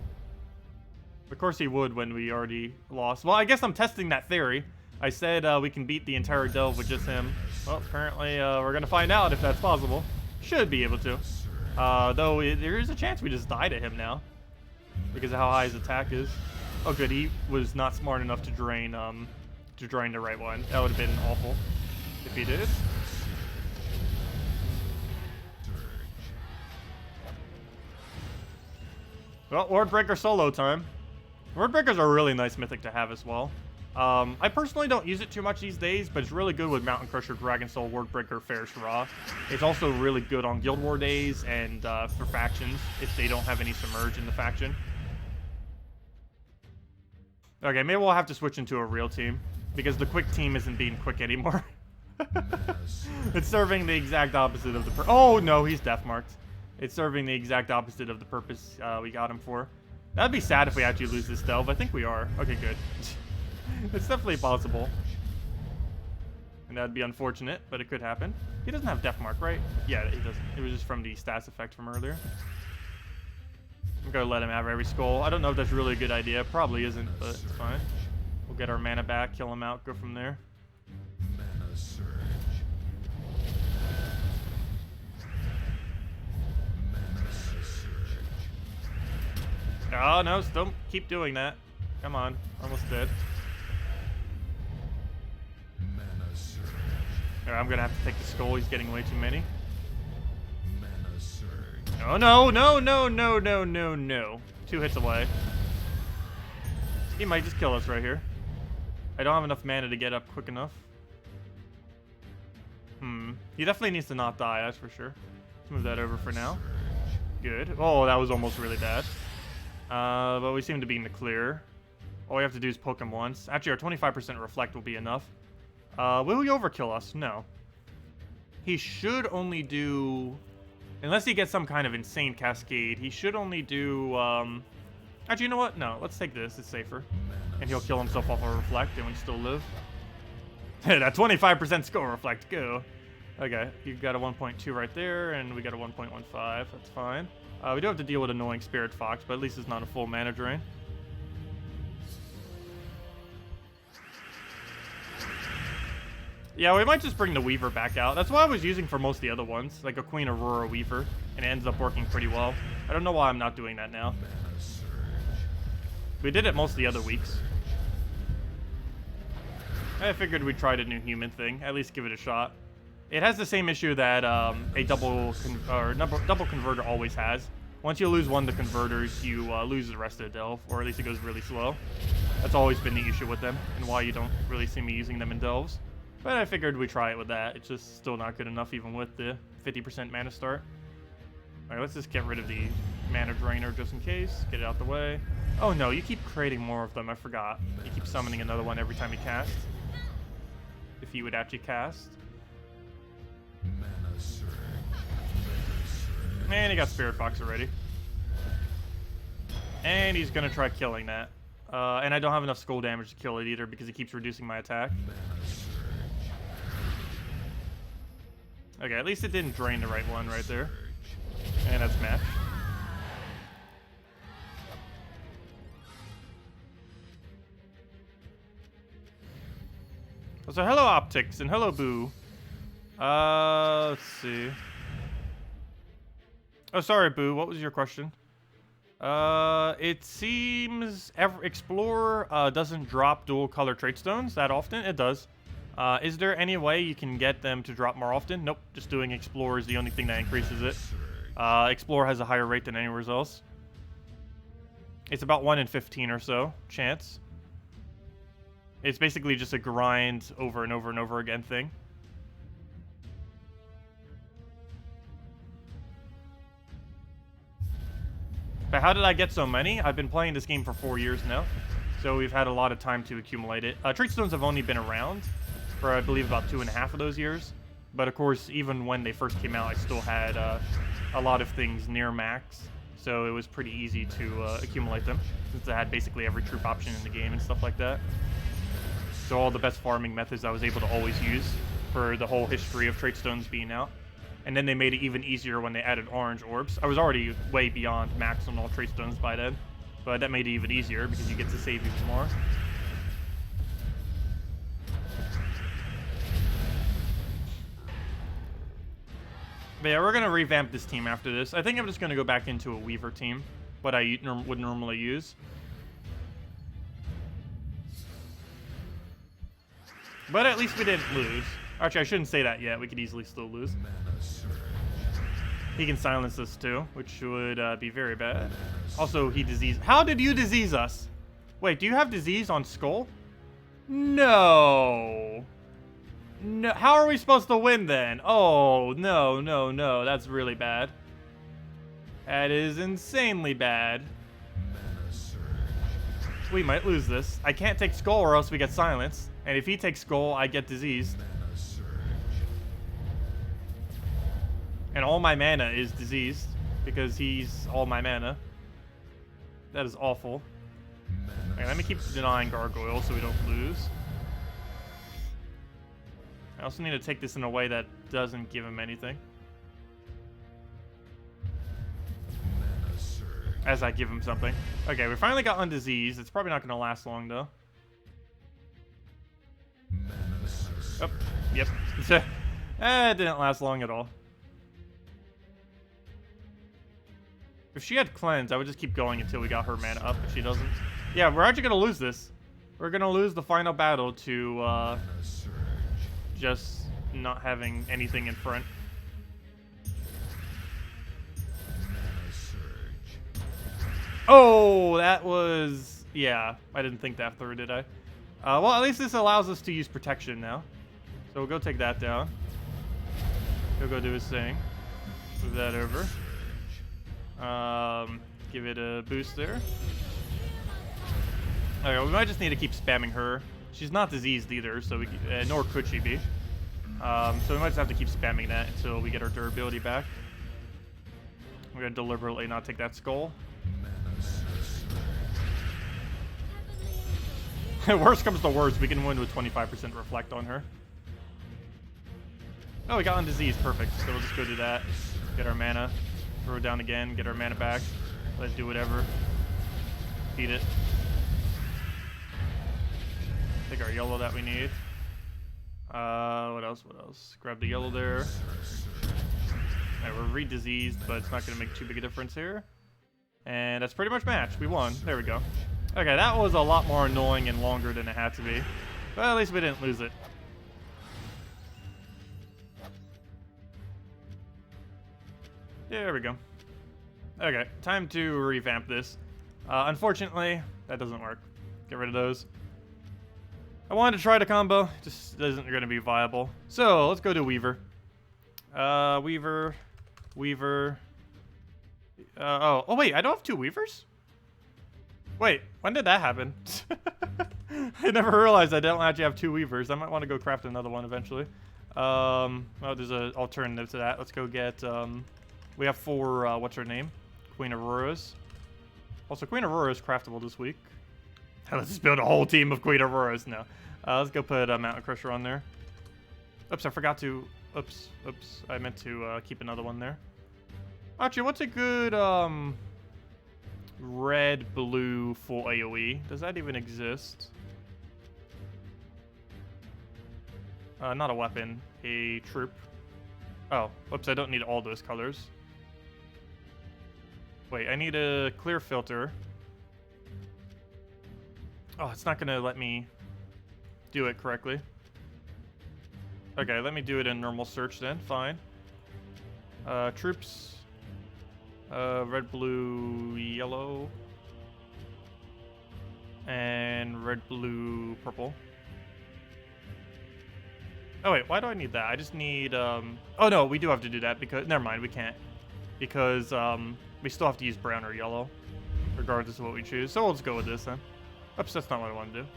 Of course he would when we already lost. Well, I guess I'm testing that theory. I said we can beat the entire Delve with just him. Well, apparently we're going to find out if that's possible. Should be able to. Though there is a chance we just die to him now. Because of how high his attack is. Oh good, he was not smart enough to drain the right one. That would have been awful if he did. Well, Ward Breaker solo time. Ward Breakers are a really nice mythic to have as well. I personally don't use it too much these days, but it's really good with Mountain Crusher, Dragon Soul, Ward Breaker, Ferris Raw. It's also really good on Guild War days and for factions if they don't have any Submerge in the faction. Okay, maybe we'll have to switch into a real team because the quick team isn't being quick anymore. It's serving the exact opposite of the oh no, he's death marked. It's serving the exact opposite of the purpose we got him for. That'd be sad if we actually lose this delve. I think we are. Okay, good. It's definitely possible. And that'd be unfortunate, but it could happen. He doesn't have death mark, right? Yeah, he doesn't. It was just from the stats effect from earlier. I'm gonna let him have every skull. I don't know if that's really a good idea. Probably isn't, but it's fine. We'll get our mana back, kill him out, go from there. Oh no, don't keep doing that. Come on, almost dead. Alright, I'm gonna have to take the skull. He's getting way too many. Oh no, no, no, no, no, no, no. 2 hits away. He might just kill us right here. I don't have enough mana to get up quick enough. He definitely needs to not die, that's for sure. Let's move that over for now. Good. Oh, that was almost really bad. But we seem to be in the clear. All we have to do is poke him once. Actually, our 25% reflect will be enough. Will he overkill us? No. He should only do... Unless he gets some kind of insane cascade, he should only do... Actually, you know what? No, let's take this. It's safer. And he'll kill himself off of reflect and we still live. That 25% skull reflect. Go. Okay, you've got a 1.2 right there, and we got a 1.15. That's fine. We do have to deal with annoying Spirit Fox, but at least it's not a full mana drain. Yeah, we might just bring the Weaver back out. That's what I was using for most of the other ones, like a Queen Aurora Weaver, and it ends up working pretty well. I don't know why I'm not doing that now. We did it most of the other weeks. I figured we'd try the new human thing, at least give it a shot. It has the same issue that a double converter always has. Once you lose one of the converters, you lose the rest of the delve, or at least it goes really slow. That's always been the issue with them, and why you don't really see me using them in delves. But I figured we'd try it with that. It's just still not good enough even with the 50% mana start. Alright, let's just get rid of the mana drainer just in case. Get it out the way. Oh no, you keep creating more of them, I forgot. You keep summoning another one every time you cast. If you would actually cast. And he got Spirit Fox already. And he's gonna try killing that. And I don't have enough skull damage to kill it either because he keeps reducing my attack. Okay, at least it didn't drain the right one right there. And that's match. So hello Optics and hello Boo. Let's see. Oh, sorry, Boo. What was your question? It seems Explorer doesn't drop dual color trait stones that often. It does. Is there any way you can get them to drop more often? Nope. Just doing Explorer is the only thing that increases it. Explorer has a higher rate than anywhere else. It's about 1 in 15 or so chance. It's basically just a grind over and over and over again thing. But how did I get so many? I've been playing this game for 4 years now, so we've had a lot of time to accumulate it. Trait stones have only been around for, I believe, about 2.5 of those years. But of course, even when they first came out, I still had a lot of things near max, so it was pretty easy to accumulate them, since I had basically every troop option in the game and stuff like that. So all the best farming methods I was able to always use for the whole history of trait stones being out. And then they made it even easier when they added orange orbs. I was already way beyond max on all trait stones by then, but that made it even easier because you get to save even more. But yeah, we're going to revamp this team after this. I think I'm just going to go back into a Weaver team, what I would normally use. But at least we didn't lose. Actually, I shouldn't say that yet. We could easily still lose. He can silence us too, which would be very bad. Also, he diseased. How did you disease us? Wait, do you have disease on Skull? No. No. How are we supposed to win then? Oh, no, no, no. That's really bad. That is insanely bad. We might lose this. I can't take Skull or else we get silenced. And if he takes Skull, I get diseased. And all my mana is diseased because he's all my mana. That is awful. Okay, let me keep denying Gargoyle so we don't lose. I also need to take this in a way that doesn't give him anything. As I give him something. Okay, we finally got undiseased. It's probably not going to last long though. Oh, yep. It didn't last long at all. If she had cleanse, I would just keep going until we got her mana up, but she doesn't. Yeah, we're actually going to lose this. We're going to lose the final battle to just not having anything in front. Oh, that was... Yeah, I didn't think that through, did I? Well, at least this allows us to use protection now. So we'll go take that down. He'll go do his thing. Move that over. Give it a boost there. Okay, we might just need to keep spamming her. She's not diseased either, so we nor could she be. So we might just have to keep spamming that until we get our durability back. We're gonna deliberately not take that skull. Worst comes to worst, we can win with 25% reflect on her. Oh, we got on disease, perfect. So we'll just go do that. Get our mana. Throw it down again, get our mana back. Let's do whatever. Beat it. Take our yellow that we need. What else? What else? Grab the yellow there. Alright, we're re-diseased, but it's not going to make too big a difference here. And that's pretty much match. We won. There we go. Okay, that was a lot more annoying and longer than it had to be. But at least we didn't lose it. There we go. Okay, time to revamp this. Unfortunately, that doesn't work. Get rid of those. I wanted to try the combo, just isn't going to be viable. So, let's go to Weaver. Weaver. Oh wait, I don't have 2 Weavers? Wait, when did that happen? I never realized I don't actually have 2 Weavers. I might want to go craft another one eventually. Oh, there's an alternative to that. Let's go get, we have 4, what's her name? Queen Auroras. Also, Queen Aurora is craftable this week. Let's just build a whole team of Queen Auroras now. Let's go put Mountain Crusher on there. Oops, I forgot to... Oops. I meant to keep another one there. Actually, what's a good red, blue, full AoE? Does that even exist? Not a weapon. A troop. Oh, whoops, I don't need all those colors. Wait, I need a clear filter. Oh, it's not going to let me do it correctly. Okay, let me do it in normal search then. Fine. Troops. Red, blue, yellow. And red, blue, purple. Oh wait, why do I need that? I just need, oh no, we do have to do that because, never mind, we can't. Because, we still have to use brown or yellow, regardless of what we choose. So we'll just go with this then. Oops, that's not what I want to do.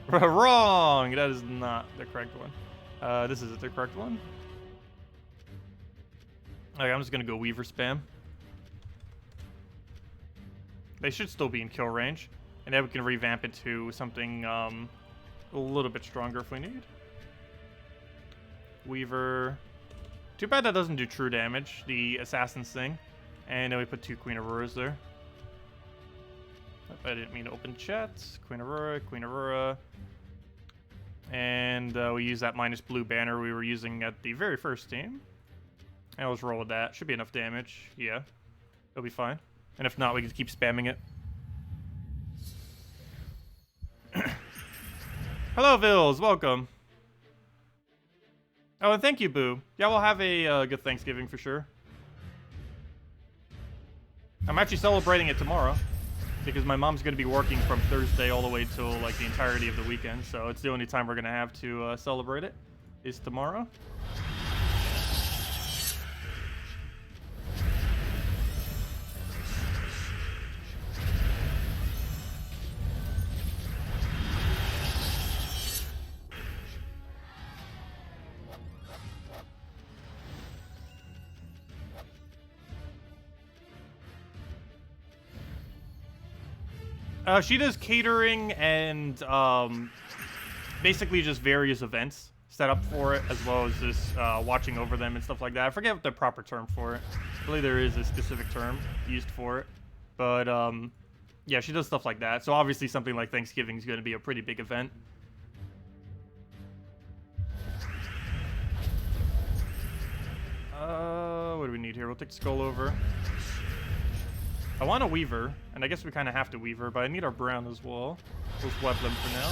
Wrong! That is not the correct one. This is the correct one. Okay, I'm just gonna go Weaver spam. They should still be in kill range. And then we can revamp it to something, a little bit stronger if we need. Weaver. Too bad that doesn't do true damage, the Assassin's thing. And then we put 2 Queen Auroras there. I didn't mean to open chats. Queen Aurora. And we use that minus blue banner we were using at the very first team. And let's roll with that. Should be enough damage. Yeah. It'll be fine. And if not, we can keep spamming it. Hello, Vils. Welcome. Oh, and thank you, Boo. Yeah, we'll have a good Thanksgiving for sure. I'm actually celebrating it tomorrow because my mom's going to be working from Thursday all the way till like the entirety of the weekend. So it's the only time we're going to have to celebrate it is tomorrow. She does catering and basically just various events set up for it, as well as just watching over them and stuff like that. I forget what the proper term for it. I believe there is a specific term used for it. But yeah, she does stuff like that. So obviously something like Thanksgiving is going to be a pretty big event. What do we need here? We'll take Skull over. I want a Weaver, and I guess we kind of have to Weaver, but I need our brown as well. We'll just web them for now.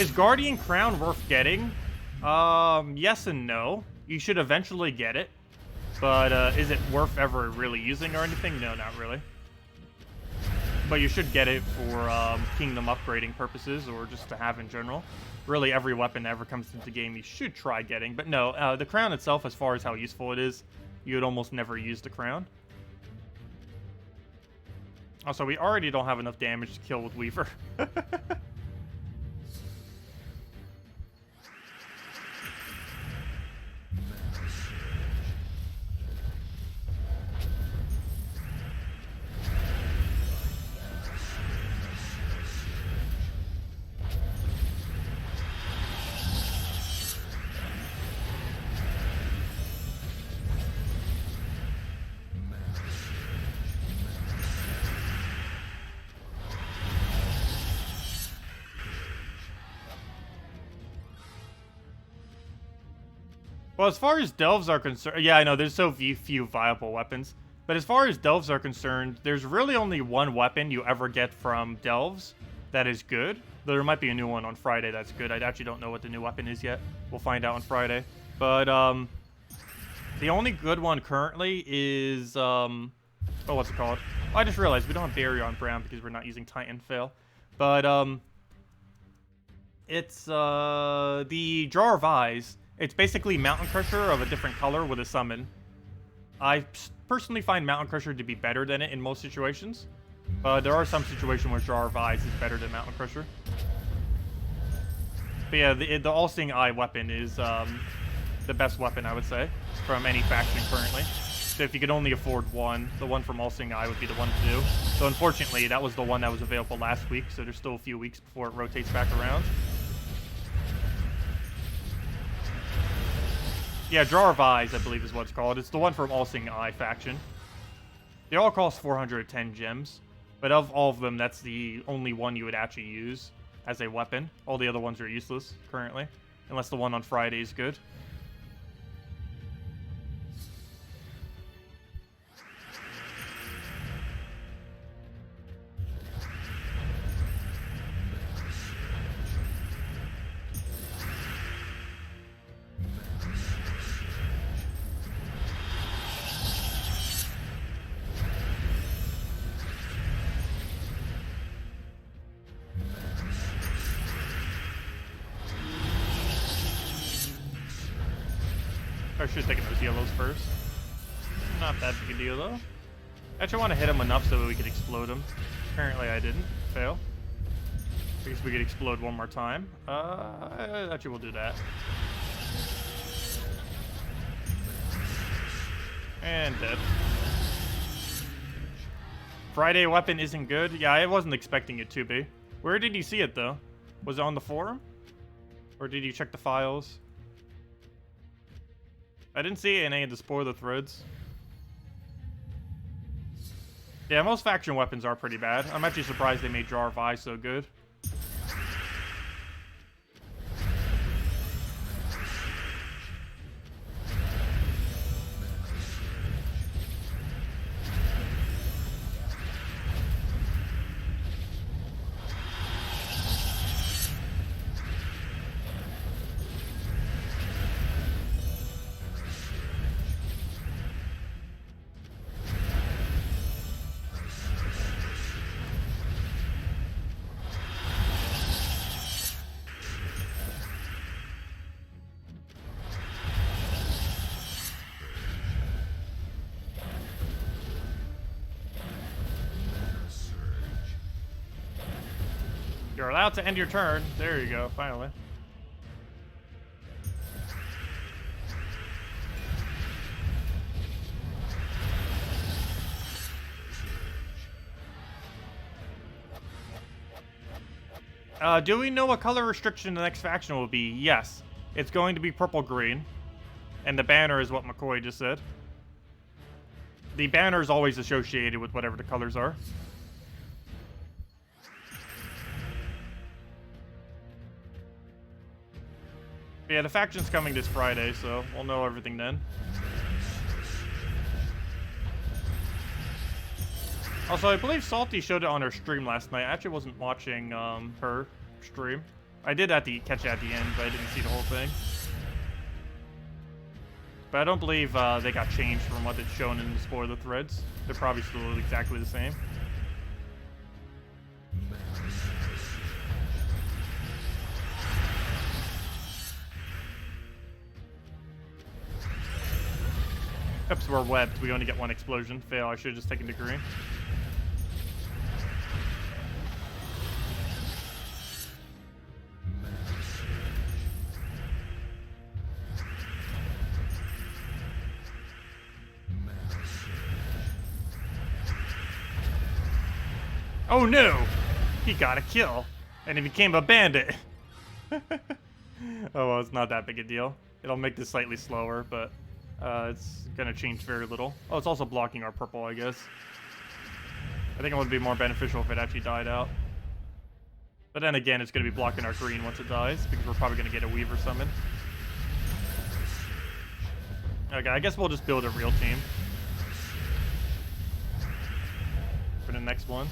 Is Guardian Crown worth getting? Yes and no. You should eventually get it, but is it worth ever really using or anything? No, not really. But you should get it for kingdom upgrading purposes or just to have in general. Really, every weapon that ever comes into the game you should try getting. But no, the crown itself, as far as how useful it is, you would almost never use the crown. Also, we already don't have enough damage to kill with Weaver. Well, as far as delves are concerned, yeah, I know there's so few viable weapons. But as far as delves are concerned, there's really only one weapon you ever get from delves that is good. Though there might be a new one on Friday that's good. I actually don't know what the new weapon is yet. We'll find out on Friday. But the only good one currently is oh, what's it called? Oh, I just realized we don't have barrier on brown because we're not using Titan fail. But it's the Jar of Eyes. It's basically Mountain Crusher of a different color with a summon. I personally find Mountain Crusher to be better than it in most situations. But there are some situations where Jar of Eyes is better than Mountain Crusher. But yeah, the All-Seeing Eye weapon is the best weapon, I would say, from any faction currently. So if you could only afford one, the one from All-Seeing Eye would be the one to do. So unfortunately, that was the one that was available last week, so there's still a few weeks before it rotates back around. Yeah, Jar of Eyes, I believe is what it's called. It's the one from All-Seeing Eye faction. They all cost 410 gems, but of all of them, that's the only one you would actually use as a weapon. All the other ones are useless currently, unless the one on Friday is good. I should have taken those yellows first. Not that big a deal, though. Actually, I want to hit him enough so that we could explode him. Apparently, I didn't. Fail. I guess we could explode one more time. Actually, we'll do that. And dead. Friday weapon isn't good. Yeah, I wasn't expecting it to be. Where did you see it, though? Was it on the forum? Or did you check the files? I didn't see it in any of the spoiler threads. Yeah, most faction weapons are pretty bad. I'm actually surprised they made Jar of Eye so good. You're allowed to end your turn. There you go, finally. Do we know what color restriction the next faction will be? Yes. It's going to be purple-green. And the banner is what McCoy just said. The banner is always associated with whatever the colors are. Yeah, the faction's coming this Friday, so we'll know everything then. Also, I believe Salty showed it on her stream last night. I actually wasn't watching her stream. I did catch it at the end, but I didn't see the whole thing. But I don't believe they got changed from what it's shown in the spoiler threads. They're probably still exactly the same. Oops, we're webbed. We only get one explosion. Fail. I should have just taken the green. Oh no! He got a kill. And he became a bandit. Oh well, it's not that big a deal. It'll make this slightly slower, but it's gonna change very little. Oh, it's also blocking our purple, I guess. I think it would be more beneficial if it actually died out. But then again, it's gonna be blocking our green once it dies, because we're probably gonna get a Weaver summon. Okay, I guess we'll just build a real team for the next one.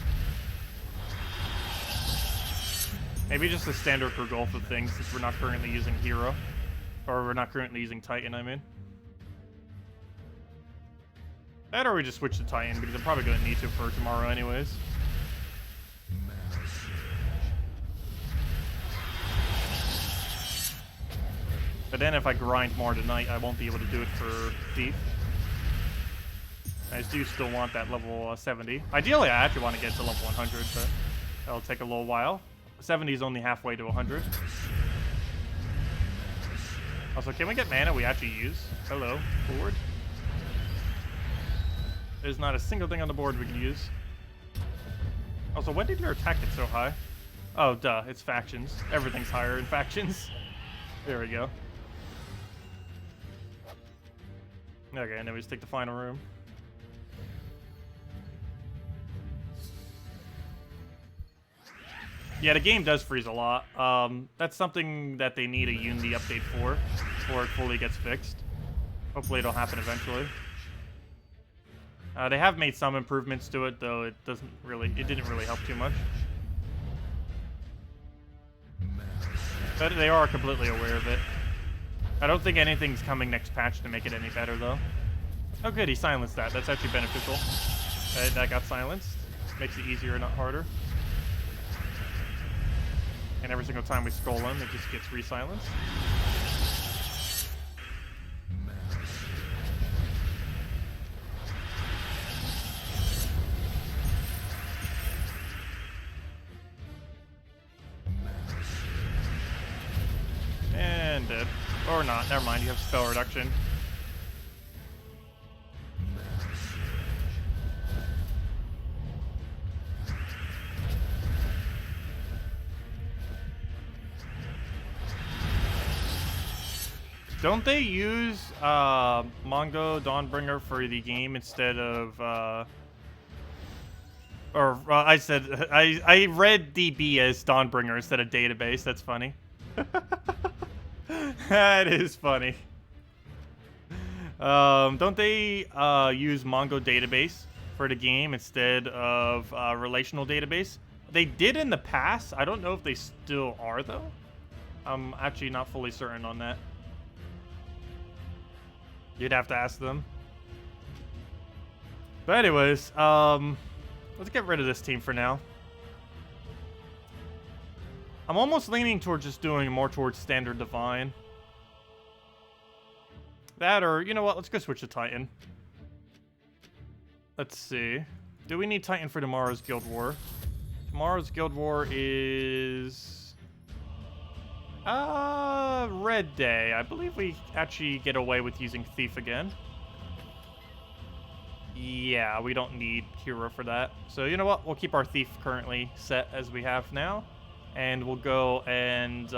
Maybe just a standard Fangowolf of things, since we're not currently using Hero. Or we're not currently using Titan, I mean. That or we just switch to Titan, because I'm probably going to need to for tomorrow anyways. But then if I grind more tonight, I won't be able to do it for Thief. I do still want that level 70. Ideally, I actually want to get to level 100, but that'll take a little while. 70 is only halfway to 100. Also, can we get mana we actually use? Hello, board. There's not a single thing on the board we can use. Also, when did your attack get so high? Oh, duh, it's factions. Everything's higher in factions. There we go. Okay, and then we just take the final room. Yeah, the game does freeze a lot. That's something that they need a Unity update for, before it fully gets fixed. Hopefully it'll happen eventually. They have made some improvements to it, though it didn't really help too much. But they are completely aware of it. I don't think anything's coming next patch to make it any better, though. Oh good, he silenced that. That's actually beneficial. That got silenced. Makes it easier, not harder. And every single time we scroll him, it just gets re-silenced. did. Or not, never mind, you have spell reduction. Don't they use Mongo Dawnbringer for the game instead of I said I read DB as Dawnbringer instead of database. That's funny. That is funny. Don't they use Mongo database for the game instead of relational database? They did in the past. I don't know if they still are though. I'm actually not fully certain on that. You'd have to ask them. But anyways, let's get rid of this team for now. I'm almost leaning towards just doing more towards standard divine. That or, you know what, let's go switch to Titan. Let's see. Do we need Titan for tomorrow's Guild War? Tomorrow's Guild War is... Red Day. I believe we actually get away with using Thief again. Yeah, we don't need Hero for that. So you know what? We'll keep our Thief currently set as we have now. And we'll go and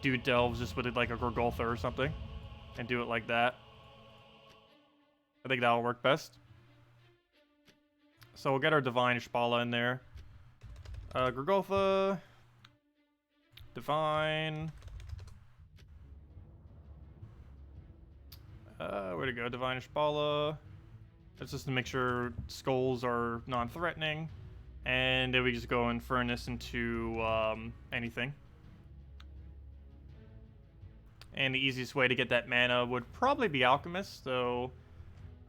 do Delves just with like a Gorgoltha or something. And do it like that. I think that'll work best. So we'll get our Divine Ishbala in there. Gorgoltha... Divine. Where to go? Divine Ishbala. That's just to make sure skulls are non-threatening. And then we just go and furnace into anything. And the easiest way to get that mana would probably be Alchemist, so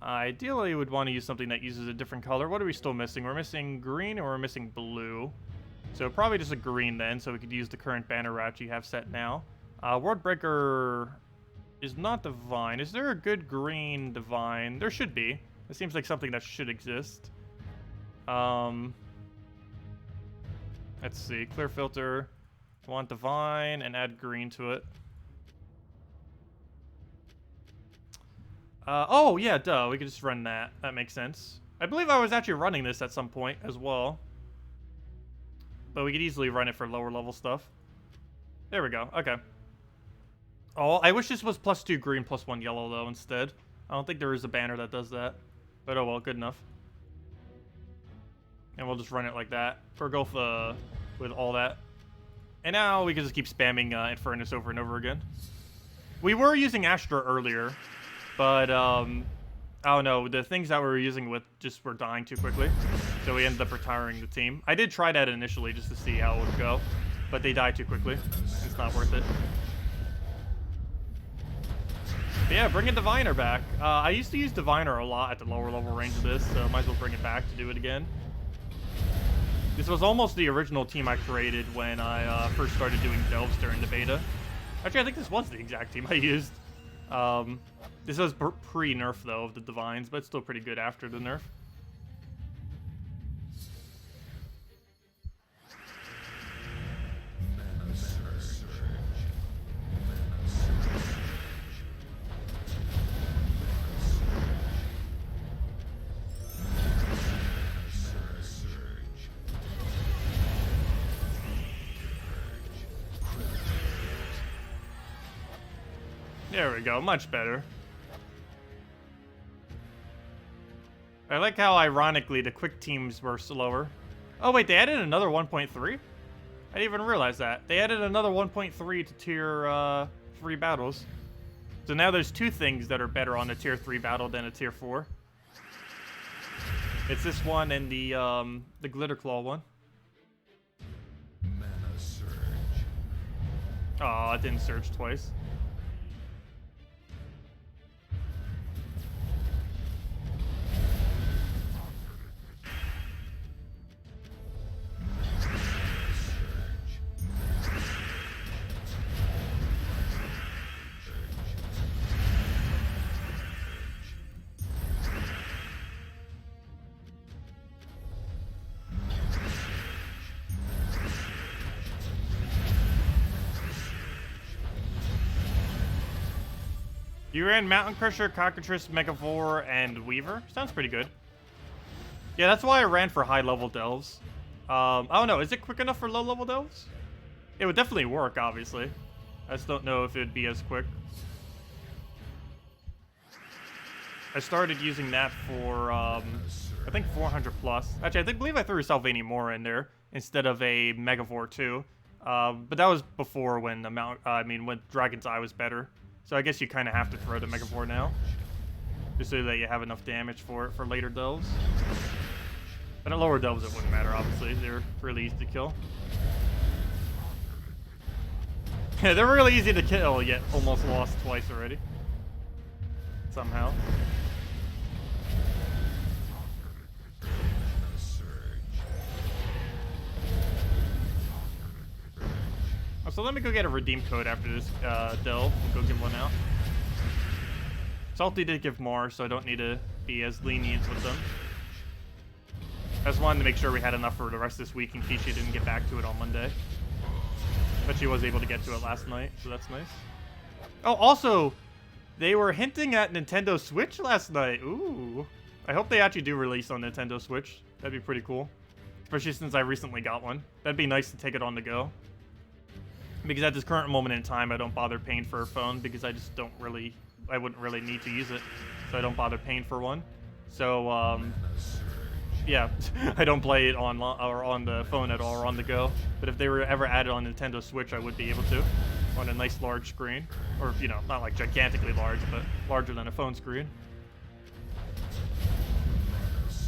ideally would want to use something that uses a different color. What are we still missing? We're missing green or we're missing blue. So probably just a green then, so we could use the current banner route you have set now. Wordbreaker is not divine. Is there a good green divine? There should be. It seems like something that should exist. Let's see. Clear filter. Want divine and add green to it. Oh, yeah, duh. We could just run that. That makes sense. I believe I was actually running this at some point as well. But we could easily run it for lower level stuff. There we go. Okay. Oh, I wish this was +2 green, +1 yellow, though, instead. I don't think there is a banner that does that. But oh well, good enough. And we'll just run it like that. Gorgoltha with all that. And now we can just keep spamming Infernus over and over again. We were using Astra earlier. But, I don't know, the things that we were using with just were dying too quickly. So we ended up retiring the team. I did try that initially just to see how it would go. But they died too quickly. It's not worth it. But yeah, bring a Diviner back. I used to use Diviner a lot at the lower level range of this, so might as well bring it back to do it again. This was almost the original team I created when I first started doing Delves during the beta. Actually, I think this was the exact team I used. This was pre-nerf, though, of the Divines, but it's still pretty good after the nerf. There we go, much better. I like how, ironically, the quick teams were slower. Oh, wait, they added another 1.3? I didn't even realize that. They added another 1.3 to tier 3 battles. So now there's two things that are better on a tier 3 battle than a tier 4. It's this one and the Glitterclaw one. Oh, it didn't surge twice. You ran Mountain Crusher, Cockatrice, Megavore, and Weaver? Sounds pretty good. Yeah, that's why I ran for high-level delves. I don't know, is it quick enough for low-level delves? It would definitely work, obviously. I just don't know if it would be as quick. I started using that for, I think 400 plus. Actually, I believe I threw a Salvani more in there instead of a Megavore too. But that was before when when Dragon's Eye was better. So I guess you kind of have to throw the Megavore now, just so that you have enough damage for it for later delves. But at lower delves, it wouldn't matter. Obviously, they're really easy to kill. Yeah, they're really easy to kill, yet almost lost twice already. Somehow. Oh, so let me go get a redeem code after this delve and go give one out. Salty did give more, so I don't need to be as lenient with them. I just wanted to make sure we had enough for the rest of this week in case she didn't get back to it on Monday. But she was able to get to it last night, so that's nice. Oh, also, they were hinting at Nintendo Switch last night. Ooh. I hope they actually do release on Nintendo Switch. That'd be pretty cool. Especially since I recently got one. That'd be nice to take it on the go. Because at this current moment in time, I don't bother paying for a phone because I just don't really... I wouldn't really need to use it. So I don't bother paying for one. So, yeah, I don't play it on the phone at all or on the go. But if they were ever added on Nintendo Switch, I would be able to. On a nice large screen. Or, you know, not like gigantically large, but larger than a phone screen.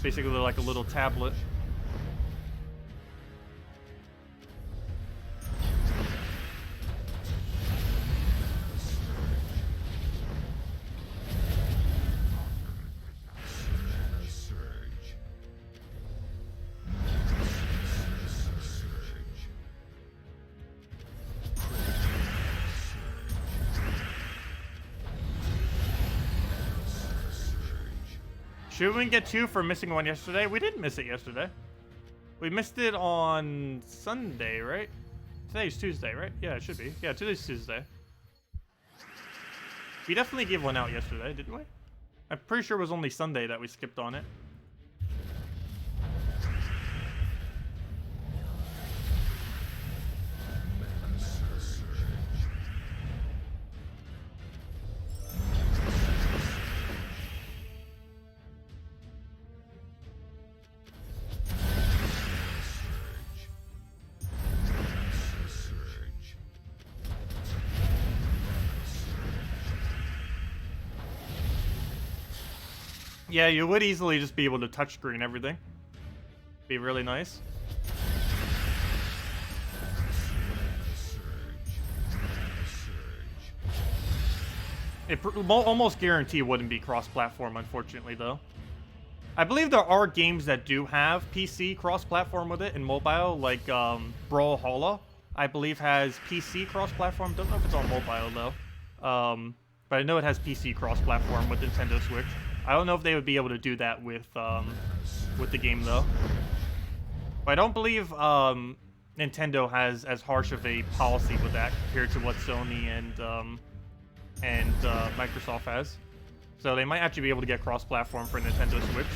Basically like a little tablet. Should we get 2 for missing one yesterday? We didn't miss it yesterday. We missed it on Sunday, right? Today's Tuesday, right? Yeah, it should be. Yeah, today's Tuesday. We definitely gave one out yesterday, didn't we? I'm pretty sure it was only Sunday that we skipped on it. Yeah, you would easily just be able to touchscreen everything. Be really nice. It almost guarantee wouldn't be cross-platform, unfortunately, though. I believe there are games that do have PC cross-platform with it in mobile, like Brawlhalla, I believe has PC cross-platform. Don't know if it's on mobile, though. But I know it has PC cross-platform with Nintendo Switch. I don't know if they would be able to do that with the game, though. But I don't believe Nintendo has as harsh of a policy with that compared to what Sony and Microsoft has. So they might actually be able to get cross-platform for Nintendo Switch.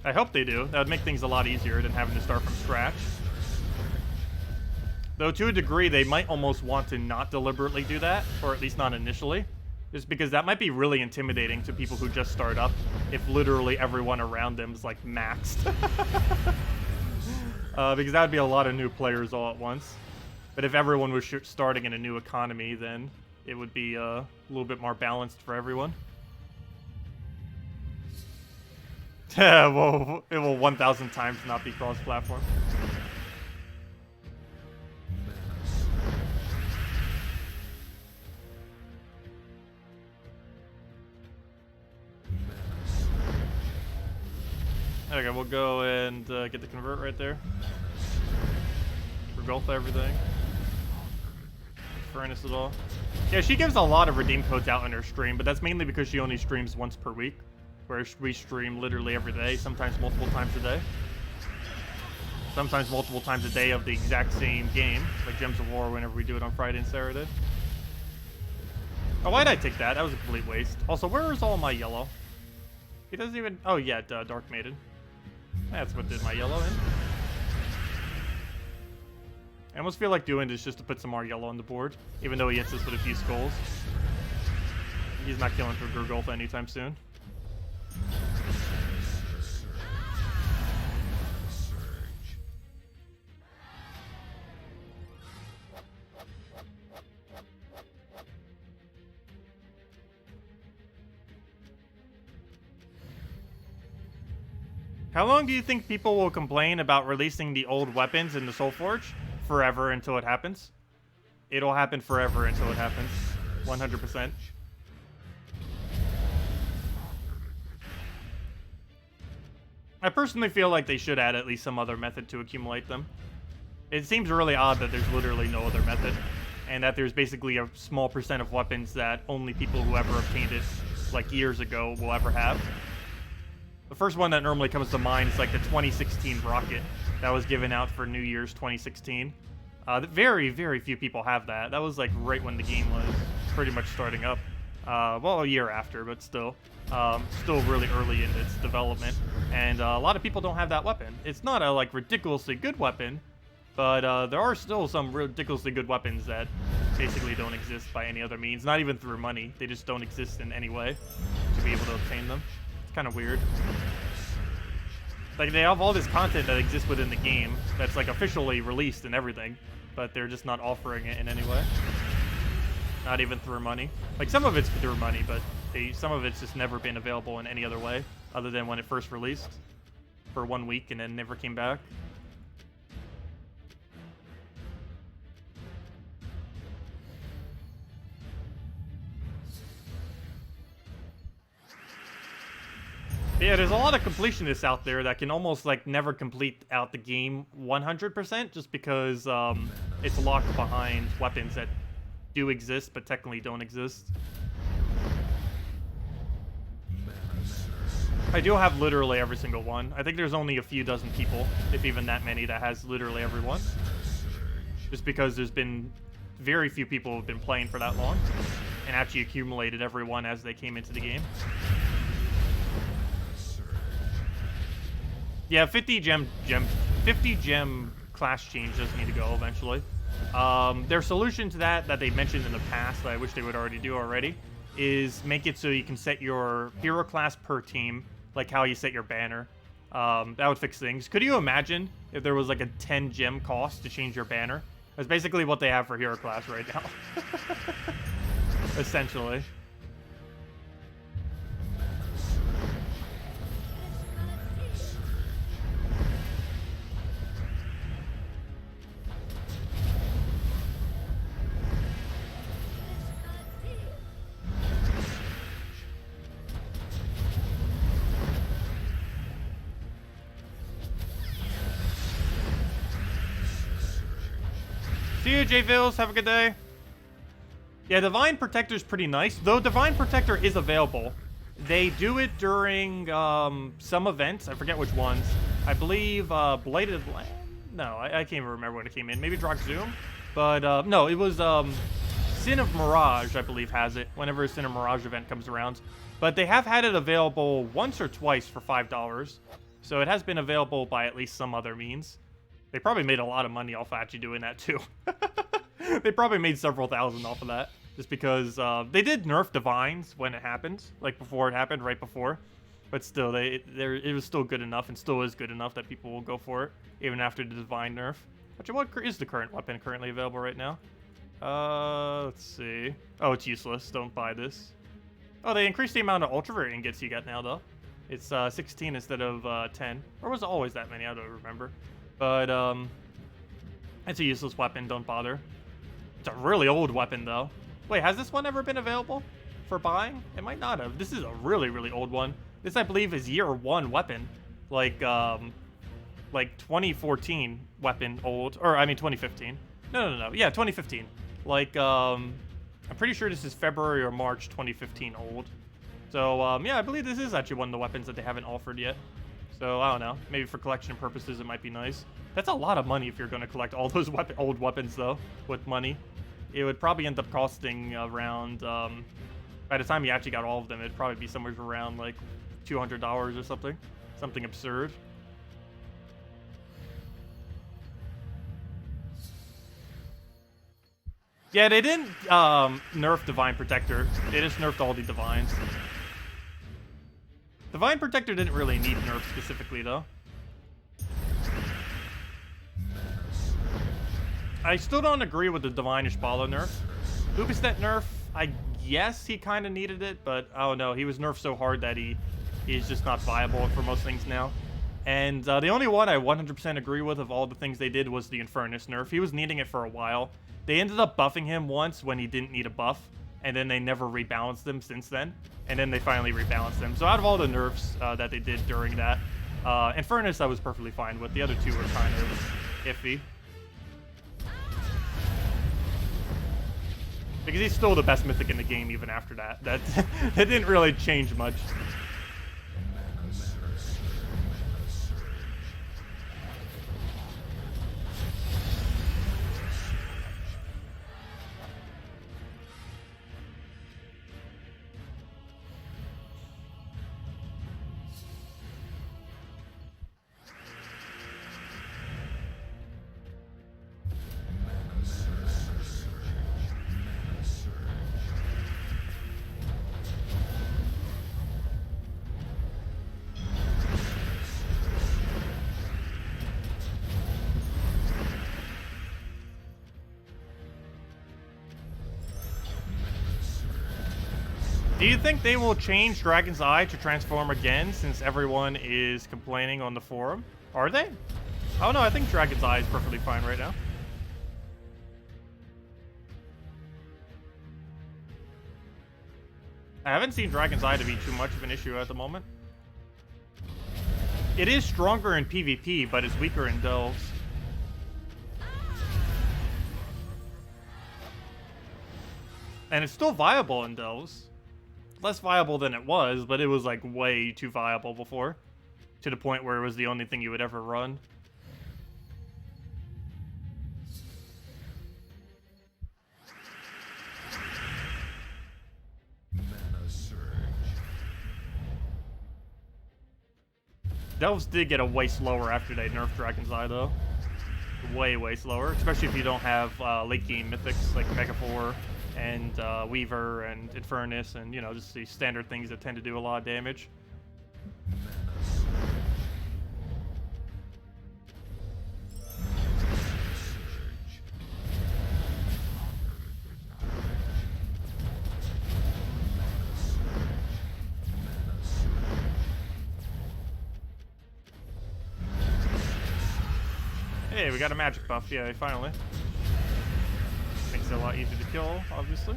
I hope they do. That would make things a lot easier than having to start from scratch. Though to a degree, they might almost want to not deliberately do that, or at least not initially. Just because that might be really intimidating to people who just start up, if literally everyone around them is, like, maxed. Because that would be a lot of new players all at once. But if everyone was starting in a new economy, then it would be a little bit more balanced for everyone. Well, it will 1,000 times not be cross-platform. Okay, we'll go and get the convert right there. Regulf everything. Furnace it all. Yeah, she gives a lot of redeem codes out in her stream, but that's mainly because she only streams once per week. Whereas we stream literally every day, sometimes multiple times a day. sometimes multiple times a day of the exact same game, like Gems of War whenever we do it on Friday and Saturday. Oh, why'd I take that? That was a complete waste. Also, where is all my yellow? He doesn't even... Oh, yeah, Dark Maiden. That's what did my yellow in. I almost feel like doing this just to put some more yellow on the board, even though he hits us with a few skulls. He's not killing for Gurgulfa anytime soon. How long do you think people will complain about releasing the old weapons in the Soulforge? Forever until it happens. It'll happen forever until it happens. 100%. I personally feel like they should add at least some other method to accumulate them. It seems really odd that there's literally no other method, and that there's basically a small percent of weapons that only people who ever obtained it, like years ago, will ever have. The first one that normally comes to mind is like the 2016 rocket that was given out for New Year's 2016. Very, very few people have that. That was like right when the game was pretty much starting up. Well, a year after, but still really early in its development. And a lot of people don't have that weapon. It's not a like ridiculously good weapon, but there are still some ridiculously good weapons that basically don't exist by any other means, not even through money. They just don't exist in any way to be able to obtain them. It's kind of weird. Like, they have all this content that exists within the game that's, like, officially released and everything, but they're just not offering it in any way. Not even through money. Like, some of it's through money, but some of it's just never been available in any other way other than when it first released for 1 week and then never came back. Yeah, there's a lot of completionists out there that can almost like never complete out the game 100% just because it's locked behind weapons that do exist but technically don't exist. I do have literally every single one. I think there's only a few dozen people, if even that many, that has literally every one. Just because there's been very few people who have been playing for that long and actually accumulated every one as they came into the game. Yeah, 50 gem class change does need to go eventually. Their solution to that they mentioned in the past, that I wish they would already do already, is make it so you can set your hero class per team, like how you set your banner. That would fix things. Could you imagine if there was like a 10 gem cost to change your banner? That's basically what they have for hero class right now. Essentially. See you, J-Vills. Have a good day. Yeah, Divine Protector's pretty nice. Though Divine Protector is available. They do it during some events. I forget which ones. I believe Bladed Land? No, I can't even remember when it came in. Maybe Droxzoom? But no, it was Sin of Mirage, I believe, has it whenever a Sin of Mirage event comes around. But they have had it available once or twice for $5. So it has been available by at least some other means. They probably made a lot of money off actually doing that, too. They probably made several thousand off of that. Just because they did nerf Divines when it happened. Like, before it happened, right before. But still, it was still good enough, and still is good enough that people will go for it. Even after the Divine nerf. Actually, what is the current weapon currently available right now? Let's see. Oh, it's useless. Don't buy this. Oh, they increased the amount of Ultravert ingots you get now, though. It's 16 instead of 10. Or was it always that many? I don't remember. But, it's a useless weapon, don't bother. It's a really old weapon, though. Wait, has this one ever been available for buying? It might not have. This is a really, really old one. This, I believe, is year 1 weapon. Like 2014 weapon old. Or, I mean, 2015. No. Yeah, 2015. Like, I'm pretty sure this is February or March 2015 old. So, yeah, I believe this is actually one of the weapons that they haven't offered yet. So, I don't know. Maybe for collection purposes, it might be nice. That's a lot of money if you're going to collect all those old weapons, though, with money. It would probably end up costing around, by the time you actually got all of them, it'd probably be somewhere around, like, $200 or something. Something absurd. Yeah, they didn't nerf Divine Protector. They just nerfed all the Divines. Divine Protector didn't really need nerf specifically, though. I still don't agree with the Divine Ishbala nerf. Ubistet nerf, I guess he kind of needed it, but I don't know. He was nerfed so hard that he's just not viable for most things now. And the only one I 100% agree with of all the things they did was the Infernus nerf. He was needing it for a while. They ended up buffing him once when he didn't need a buff, and then they never rebalanced him since then. And then they finally rebalanced him. So out of all the nerfs that they did during that, Infernus I was perfectly fine with. The other two were kind of iffy. Because he's still the best mythic in the game even after that. That didn't really change much. Do you think they will change Dragon's Eye to transform again since everyone is complaining on the forum? Are they? Oh no, I think Dragon's Eye is perfectly fine right now. I haven't seen Dragon's Eye to be too much of an issue at the moment. It is stronger in PvP, but it's weaker in delves. And it's still viable in delves. Less viable than it was, but it was like way too viable before. To the point where it was the only thing you would ever run. Delves did get a way slower after they nerfed Dragon's Eye though. Way slower, especially if you don't have late game mythics like Megafor and Weaver and Infernus and, you know, just the standard things that tend to do a lot of damage. Hey, we got a magic buff, yeah, finally. Makes it a lot easier to kill, obviously.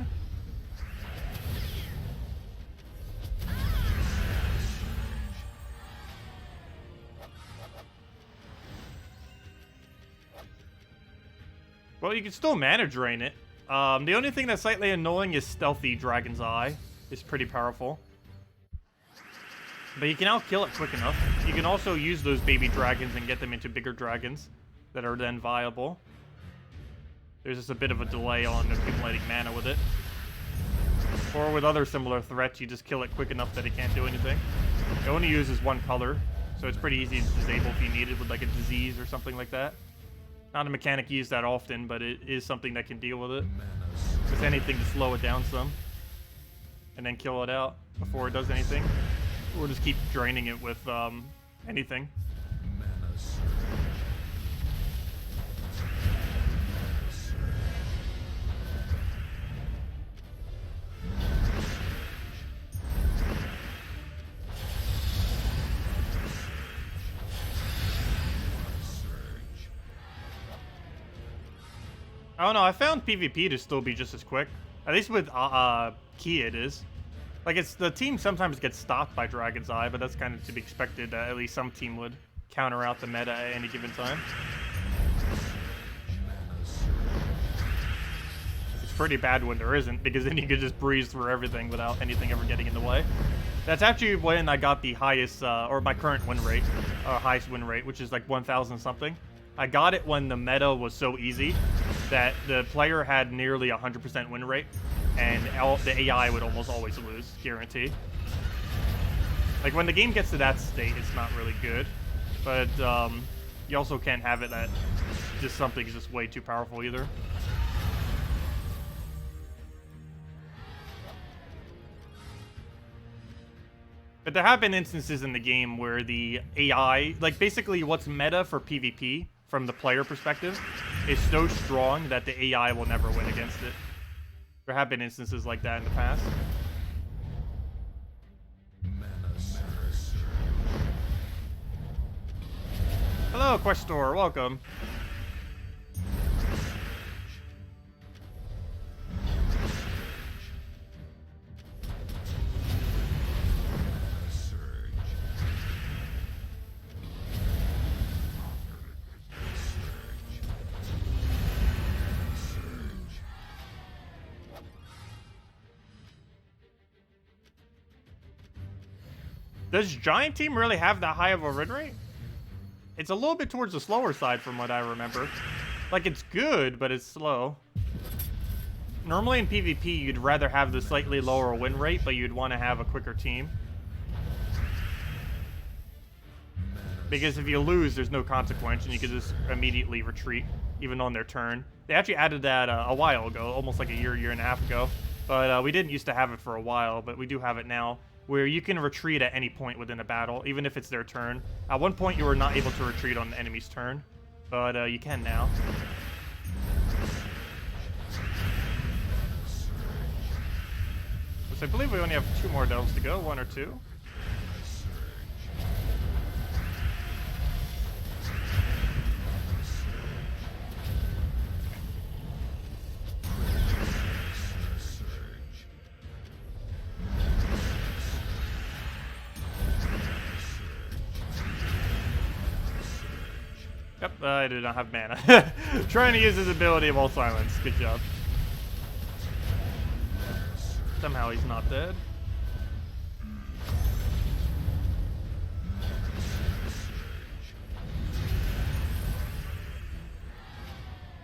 Well, you can still mana drain it. The only thing that's slightly annoying is stealthy Dragon's Eye. It's pretty powerful. But you can outkill it quick enough. You can also use those baby dragons and get them into bigger dragons that are then viable. There's just a bit of a delay on accumulating mana with it. Or with other similar threats, you just kill it quick enough that it can't do anything. It only uses one color, so it's pretty easy to disable if you need it with like a disease or something like that. Not a mechanic used that often, but it is something that can deal with it. Just anything to slow it down some. And then kill it out before it does anything. Or just keep draining it with anything. I don't know, I found PvP to still be just as quick. At least with Key it is. Like, it's the team sometimes gets stopped by Dragon's Eye, but that's kind of to be expected. At least some team would counter out the meta at any given time. It's pretty bad when there isn't, because then you could just breeze through everything without anything ever getting in the way. That's actually when I got the highest, or my current win rate, highest win rate, which is like 1,000 something. I got it when the meta was so easy that the player had nearly 100% win rate, and the AI would almost always lose, guarantee. Like, when the game gets to that state, it's not really good, but you also can't have it that just something's just way too powerful either. But there have been instances in the game where the AI, like basically what's meta for PvP from the player perspective, is so strong that the AI will never win against it. There have been instances like that in the past. Hello, Questor, welcome. Does Giant Team really have that high of a win rate? It's a little bit towards the slower side from what I remember. Like, it's good, but it's slow. Normally in PvP, you'd rather have the slightly lower win rate, but you'd want to have a quicker team. Because if you lose, there's no consequence, and you can just immediately retreat, even on their turn. They actually added that a while ago, almost like a year and a half ago. But we didn't used to have it for a while, but we do have it now, where you can retreat at any point within a battle, even if it's their turn. At one point, you were not able to retreat on the enemy's turn, but you can now. So I believe we only have 2 more delves to go, 1 or 2. Yep, I do not have mana. Trying to use his ability while silence. Good job. Somehow he's not dead.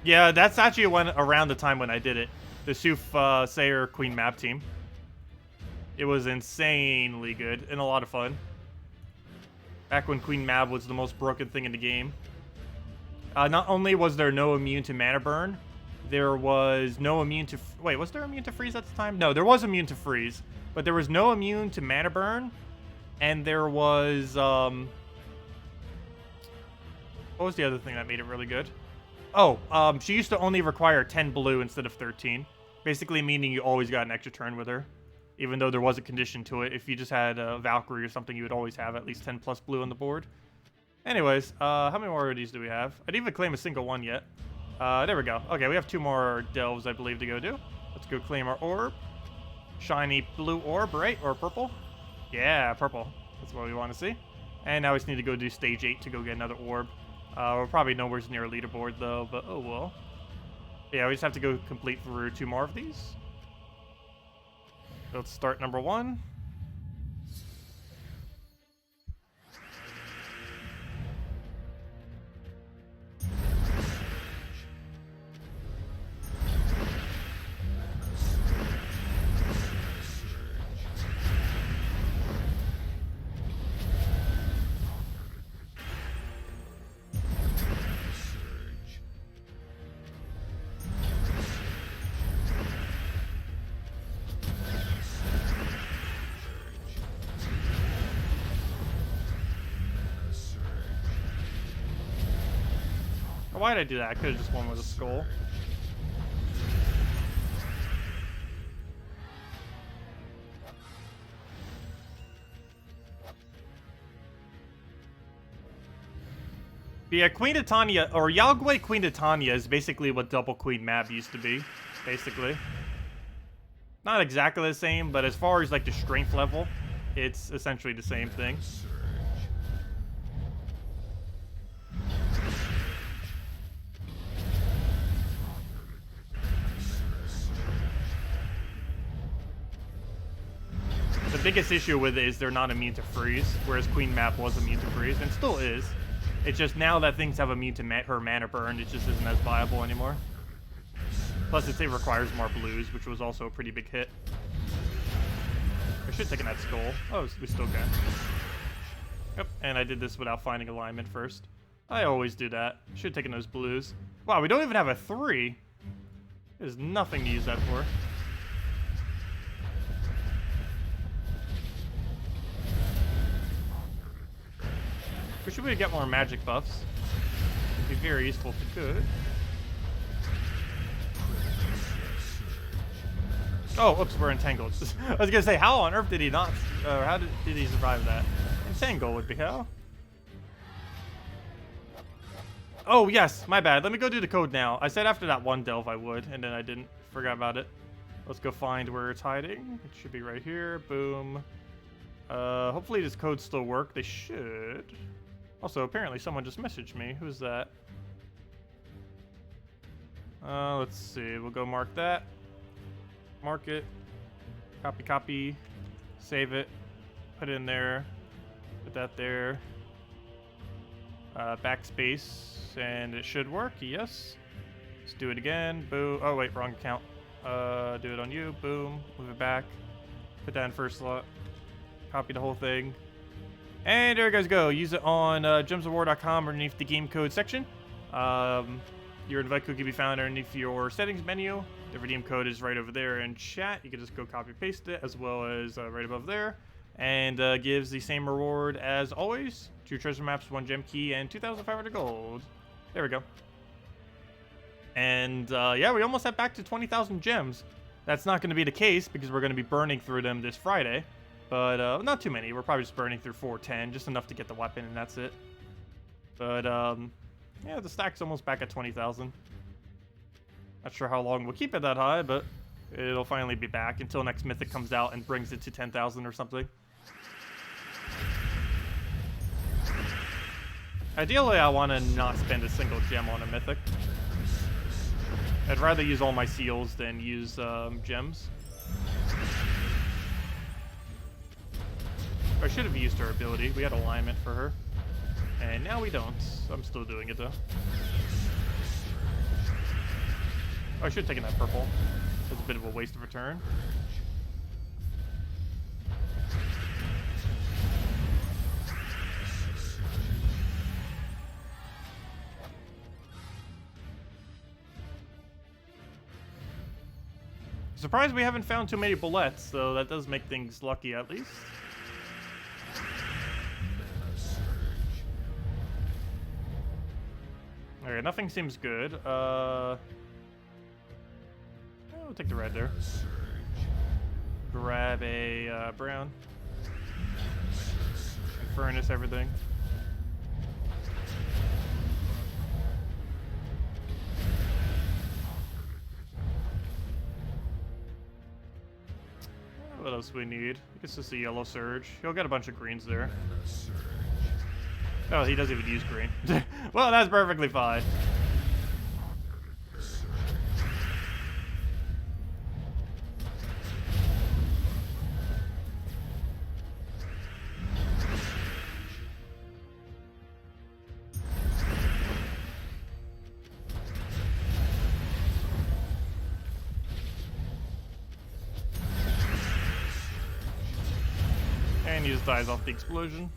Yeah, that's actually around the time when I did it. The Soothsayer Queen map team. It was insanely good and a lot of fun. Back when Queen Mab was the most broken thing in the game. Not only was there no immune to mana burn, there was no immune to... Wait, was there immune to freeze at the time? No, there was immune to freeze, but there was no immune to mana burn, and there was... What was the other thing that made it really good? Oh, she used to only require 10 blue instead of 13, basically meaning you always got an extra turn with her, even though there was a condition to it. If you just had a Valkyrie or something, you would always have at least 10 plus blue on the board. Anyways, how many more of these do we have? I didn't even claim a single one yet. There we go. Okay, we have 2 more delves, I believe, to go do. Let's go claim our orb. Shiny blue orb, right? Or purple? Yeah, purple. That's what we want to see. And now we just need to go do stage 8 to go get another orb. We're probably nowhere near a leaderboard, though, but oh well. Yeah, we just have to go complete through 2 more of these. Let's start number 1. Why did I do that? I could have just won with a skull. But yeah, Queen Titania, or Yagwe Queen Titania is basically what Double Queen Mab used to be, basically. Not exactly the same, but as far as like the strength level, it's essentially the same thing. The biggest issue with it is they're not immune to freeze, whereas Queen map was immune to freeze, and still is. It's just now that things have immune to her mana burn, it just isn't as viable anymore. Plus, it requires more blues, which was also a pretty big hit. I should have taken that skull. Oh, we still can. Yep, and I did this without finding alignment first. I always do that. Should have taken those blues. Wow, we don't even have a 3. There's nothing to use that for. We should get more magic buffs. It'd be very useful if we could. Oh, oops, we're entangled. I was gonna say, how on earth did he not, or how did he survive that? Entangle would be how. Oh, yes, my bad. Let me go do the code now. I said after that one delve I would, and then I didn't. Forgot about it. Let's go find where it's hiding. It should be right here. Boom. Hopefully this code still work. They should. Also, apparently someone just messaged me. Who's that? Let's see. We'll go mark that. Mark it. Copy. Save it. Put it in there. Put that there. Backspace. And it should work. Yes. Let's do it again. Boom. Oh, wait. Wrong account. Do it on you. Boom. Move it back. Put that in first slot. Copy the whole thing. And there you guys go. Use it on gemsofwar.com underneath the game code section. Your invite code can be found underneath your settings menu. The redeem code is right over there in chat. You can just go copy paste it, as well as right above there. And gives the same reward as always. 2 treasure maps, 1 gem key, and 2,500 gold. There we go. And yeah, we almost have back to 20,000 gems. That's not going to be the case because we're going to be burning through them this Friday. But not too many. We're probably just burning through 410, just enough to get the weapon, and that's it. But yeah, the stack's almost back at 20,000. Not sure how long we'll keep it that high, but it'll finally be back until next Mythic comes out and brings it to 10,000 or something. Ideally, I want to not spend a single gem on a Mythic. I'd rather use all my seals than use gems. I should have used her ability. We had alignment for her. And now we don't. I'm still doing it, though. Oh, I should have taken that purple. That's a bit of a waste of a turn. Surprised we haven't found too many bullets, so that does make things lucky at least. Alright, nothing seems good. We'll take the red there. Grab a brown. Furnace everything. What else we need? I guess it's a yellow surge. He'll get a bunch of greens there. Oh, he doesn't even use green. Well, that's perfectly fine. And he just dies off the explosion.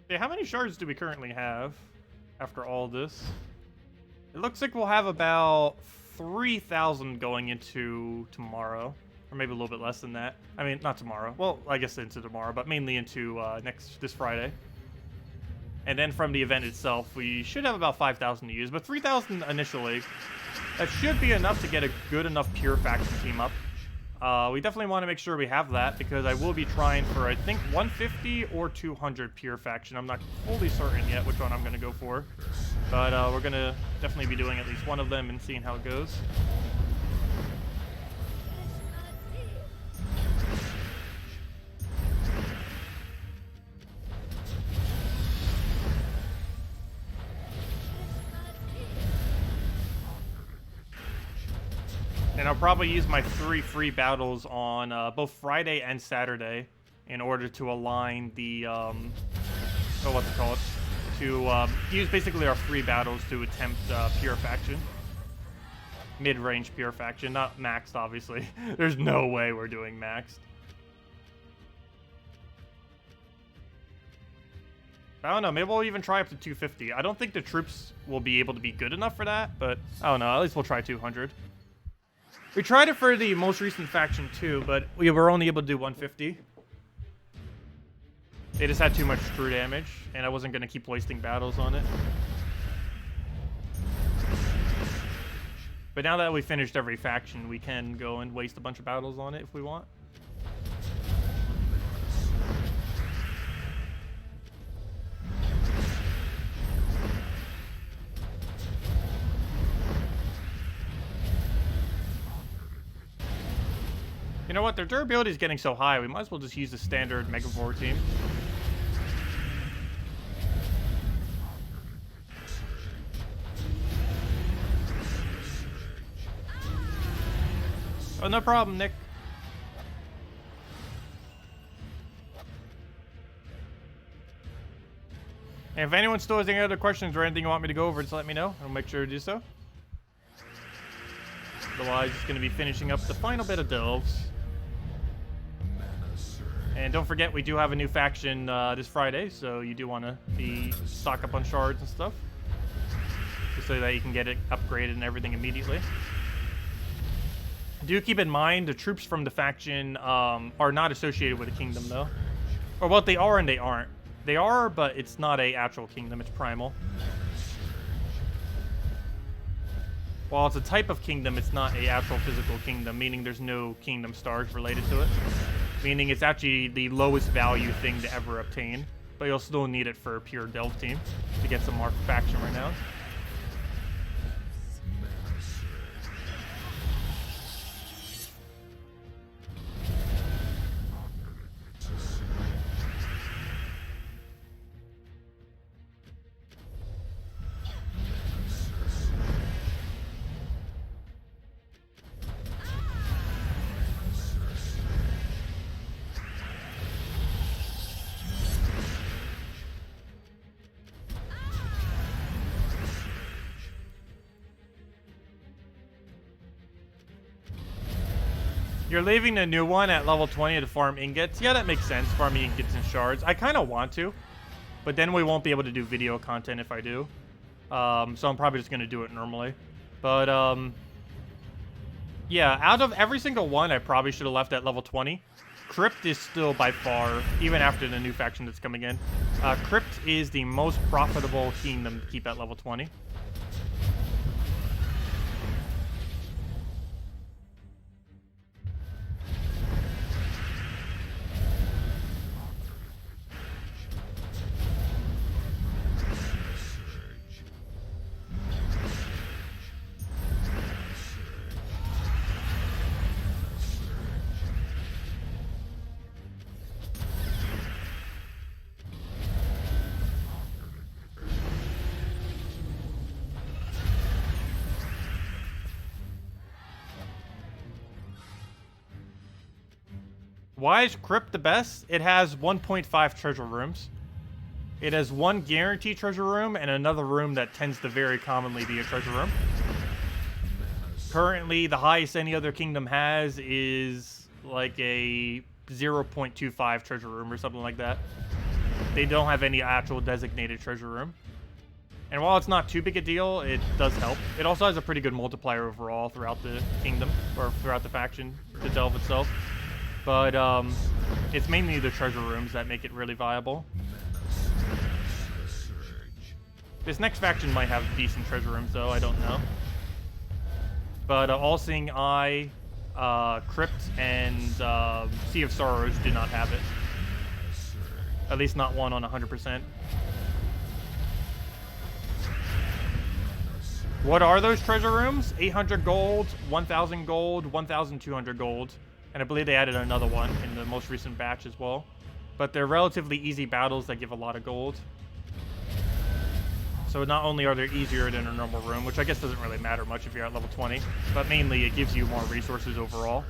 Okay, how many shards do we currently have after all this? It looks like we'll have about 3,000 going into tomorrow. Or maybe a little bit less than that. I mean, not tomorrow. Well, I guess into tomorrow, but mainly into this Friday. And then from the event itself, we should have about 5,000 to use. But 3,000 initially, that should be enough to get a good enough pure faction team up. We definitely want to make sure we have that, because I will be trying for, I think, 150 or 200 pure faction. I'm not fully certain yet which one I'm going to go for. But we're going to definitely be doing at least one of them and seeing how it goes. And I'll probably use my 3 free battles on both Friday and Saturday in order to align the, what's it called? To use basically our free battles to attempt pure faction. Mid-range pure faction, not maxed, obviously. There's no way we're doing maxed. I don't know, maybe we'll even try up to 250. I don't think the troops will be able to be good enough for that, but I don't know, at least we'll try 200. We tried it for the most recent faction too, but we were only able to do 150. They just had too much screw damage, and I wasn't going to keep wasting battles on it. But now that we finished every faction, we can go and waste a bunch of battles on it if we want. You know what? Their durability is getting so high, we might as well just use the standard Megavore team. Oh, no problem, Nick. And if anyone still has any other questions or anything you want me to go over, just let me know. I'll make sure to do so. Otherwise, just going to be finishing up the final bit of delves. And don't forget, we do have a new faction this Friday, so you do want to be stock up on shards and stuff, just so that you can get it upgraded and everything immediately. Do keep in mind the troops from the faction are not associated with a kingdom, though. Or well, they are and they aren't. They are, but it's not a actual kingdom. It's primal. While it's a type of kingdom, it's not a actual physical kingdom, meaning there's no kingdom stars related to it. Meaning it's actually the lowest value thing to ever obtain, but you'll still need it for a pure delve team to get some more faction renown. You're leaving the new one at level 20 to farm ingots. Yeah, that makes sense, farming ingots and shards. I kind of want to, but then we won't be able to do video content if I do. So I'm probably just going to do it normally. But, yeah, out of every single one, I probably should have left at level 20. Crypt is still by far, even after the new faction that's coming in, Crypt is the most profitable kingdom to keep at level 20. Why is Crypt the best? It has 1.5 treasure rooms. It has 1 guaranteed treasure room and another room that tends to very commonly be a treasure room. Currently, the highest any other kingdom has is like a 0.25 treasure room or something like that. They don't have any actual designated treasure room. And while it's not too big a deal, it does help. It also has a pretty good multiplier overall throughout the kingdom, or throughout the faction, the delve itself. But it's mainly the treasure rooms that make it really viable. This next faction might have decent treasure rooms, though. I don't know. But All-Seeing Eye, Crypt, and Sea of Sorrows do not have it. At least not one on 100%. What are those treasure rooms? 800 gold, 1,000 gold, 1,200 gold. And I believe they added another one in the most recent batch as well. But they're relatively easy battles that give a lot of gold. So not only are they easier than a normal room, which I guess doesn't really matter much if you're at level 20, but mainly it gives you more resources overall.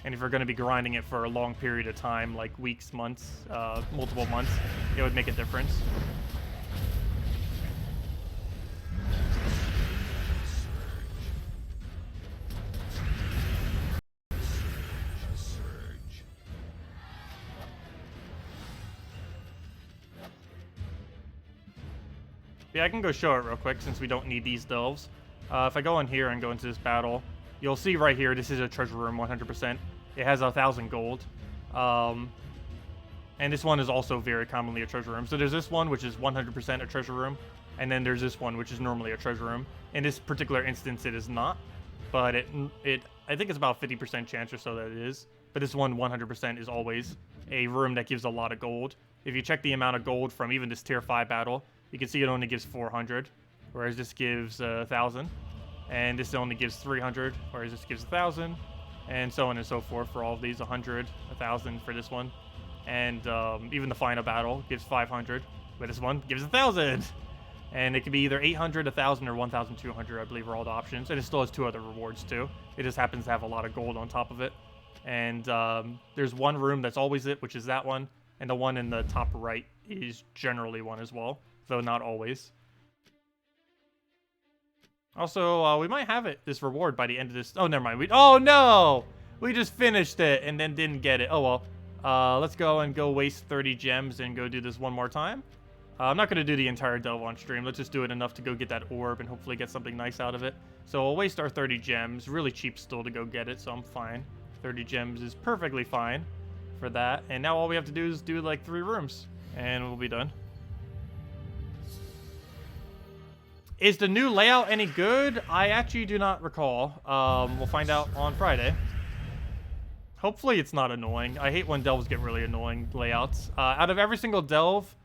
And if you're going to be grinding it for a long period of time, like weeks, months, multiple months, it would make a difference. Yeah, I can go show it real quick since we don't need these delves. If I go in here and go into this battle, you'll see right here, this is a treasure room 100%. It has 1,000 gold. And this one is also very commonly a treasure room. So there's this one, which is 100% a treasure room. And then there's this one, which is normally a treasure room. In this particular instance, it is not. But I think it's about 50% chance or so that it is. But this one, 100%, is always a room that gives a lot of gold. If you check the amount of gold from even this tier 5 battle, you can see it only gives 400, whereas this gives 1,000. And this only gives 300, whereas this gives 1,000. And so on and so forth for all of these, 100, 1,000 for this one. And even the final battle gives 500, but this one gives 1,000. And it can be either 800, 1,000, or 1,200, I believe, are all the options. And it still has 2 other rewards, too. It just happens to have a lot of gold on top of it. And there's one room that's always it, which is that one. And the one in the top right is generally one as well, though not always. Also, we might have this reward by the end of this. Oh, never mind. Oh, no! We just finished it and then didn't get it. Oh, well. Let's go waste 30 gems and go do this one more time. I'm not going to do the entire delve on stream. Let's just do it enough to go get that orb and hopefully get something nice out of it. So we'll waste our 30 gems. Really cheap still to go get it, so I'm fine. 30 gems is perfectly fine for that. And now all we have to do is do like 3 rooms and we'll be done. Is the new layout any good? I actually do not recall. We'll find out on Friday. Hopefully it's not annoying. I hate when delves get really annoying layouts. Out of every single delve,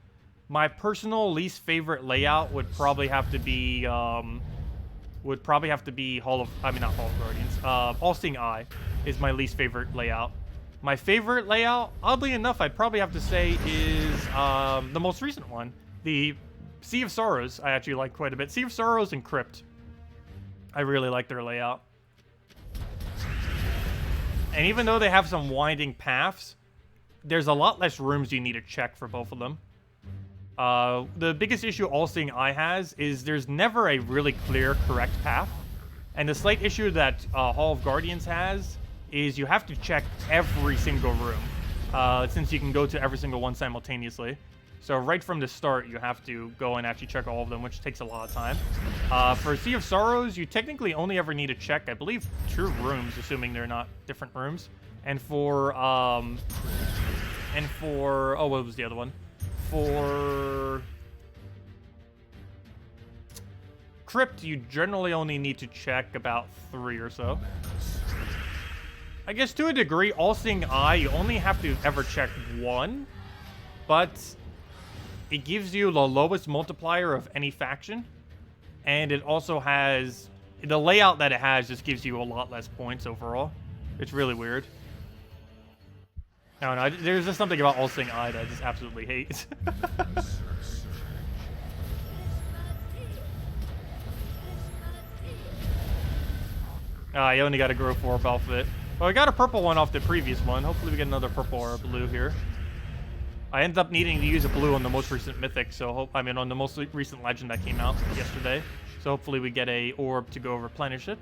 my personal least favorite layout would probably have to be not Hall of Guardians. All-Seeing Eye is my least favorite layout. My favorite layout, oddly enough, I'd probably have to say is the most recent one. The Sea of Sorrows, I actually like quite a bit. Sea of Sorrows and Crypt. I really like their layout. And even though they have some winding paths, there's a lot less rooms you need to check for both of them. The biggest issue All-Seeing Eye has is there's never a really clear, correct path. And the slight issue that Hall of Guardians has is you have to check every single room, since you can go to every single one simultaneously. So right from the start, you have to go and actually check all of them, which takes a lot of time. For Sea of Sorrows, you technically only ever need to check, I believe, 2 rooms, assuming they're not different rooms. And for oh, what was the other one? For Crypt, you generally only need to check about 3 or so. I guess to a degree, All-Seeing Eye, you only have to ever check 1, but it gives you the lowest multiplier of any faction, and it also has the layout that it has just gives you a lot less points overall. It's really weird. I don't know, there's just something about All-Seeing Eye that I just absolutely hate. You only got a growth orb off of it. Well, I got a purple one off the previous one. Hopefully we get another purple or a blue here. I ended up needing to use a blue on the most recent mythic, so on the most recent legend that came out yesterday. So hopefully we get a orb to go replenish it.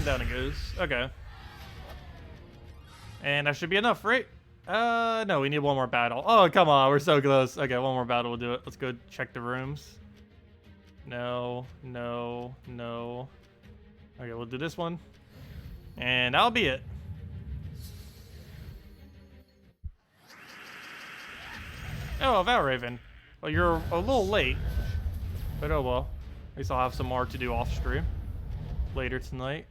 Down it goes. Okay. And that should be enough, right? No, we need one more battle. Oh, come on, we're so close. Okay, one more battle will do it. Let's go check the rooms. No, no, no. Okay, we'll do this one. And that'll be it. Oh, Valraven. Well, you're a little late. But oh well. At least I'll have some more to do off stream later tonight.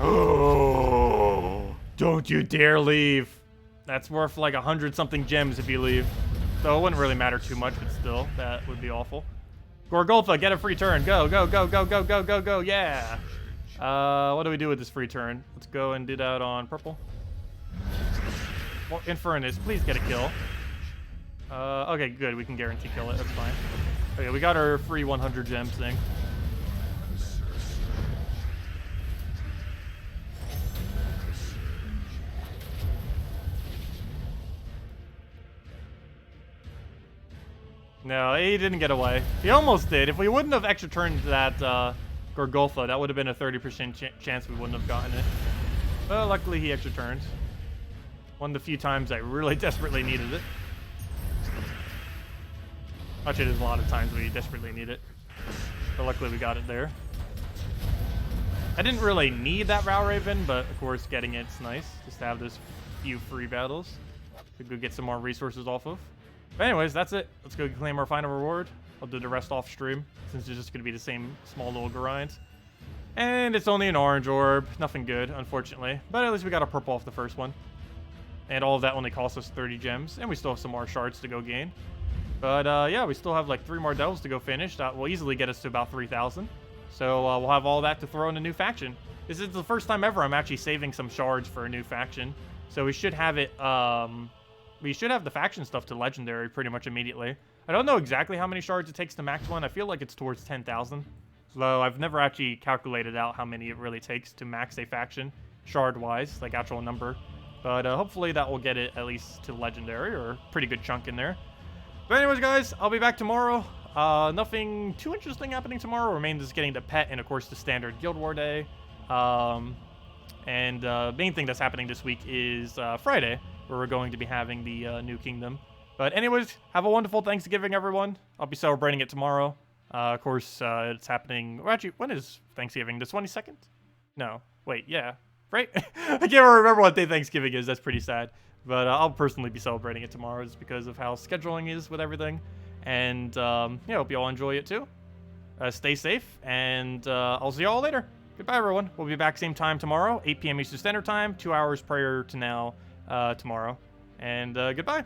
Oh, don't you dare leave. That's worth like 100-something gems if you leave. So it wouldn't really matter too much, but still, that would be awful. Gorgolfa, get a free turn. Go, go, go, go, go, go, go, go. Yeah. What do we do with this free turn? Let's go and do that on purple. Well, Infernus, please get a kill. Okay, good. We can guarantee kill it. That's fine. Okay, we got our free 100 gems thing. No, he didn't get away. He almost did. If we wouldn't have extra turned that Gorgolfa, that would have been a 30% chance we wouldn't have gotten it. But luckily he extra turned. One of the few times I really desperately needed it. Actually, there's a lot of times we desperately need it. But luckily we got it there. I didn't really need that Row Raven, but of course getting it's nice. Just to have those few free battles to go get some more resources off of. But anyways, that's it. Let's go claim our final reward. I'll do the rest off stream, since it's just going to be the same small little grind. And it's only an orange orb. Nothing good, unfortunately. But at least we got a purple off the first one. And all of that only cost us 30 gems. And we still have some more shards to go gain. But yeah, we still have like 3 more devils to go finish. That will easily get us to about 3,000. So we'll have all that to throw in a new faction. This is the first time ever I'm actually saving some shards for a new faction. So we should have it... we should have the faction stuff to legendary pretty much immediately. I don't know exactly how many shards it takes to max one. I feel like it's towards 10,000. Though I've never actually calculated out how many it really takes to max a faction, shard-wise, like actual number. But hopefully that will get it at least to legendary, or a pretty good chunk in there. But anyways, guys, I'll be back tomorrow. Nothing too interesting happening tomorrow. Remains just getting the pet and, of course, the standard Guild War Day. And main thing that's happening this week is Friday, where we're going to be having the New Kingdom. But anyways, have a wonderful Thanksgiving, everyone. I'll be celebrating it tomorrow. Of course, it's happening... Well, actually, when is Thanksgiving? The 22nd? No. Wait, yeah. Right? I can't remember what day Thanksgiving is. That's pretty sad. But I'll personally be celebrating it tomorrow just because of how scheduling is with everything. And, yeah, hope you all enjoy it too. Stay safe, and I'll see you all later. Goodbye, everyone. We'll be back same time tomorrow, 8 p.m. Eastern Standard Time, 2 hours prior to now tomorrow. And goodbye.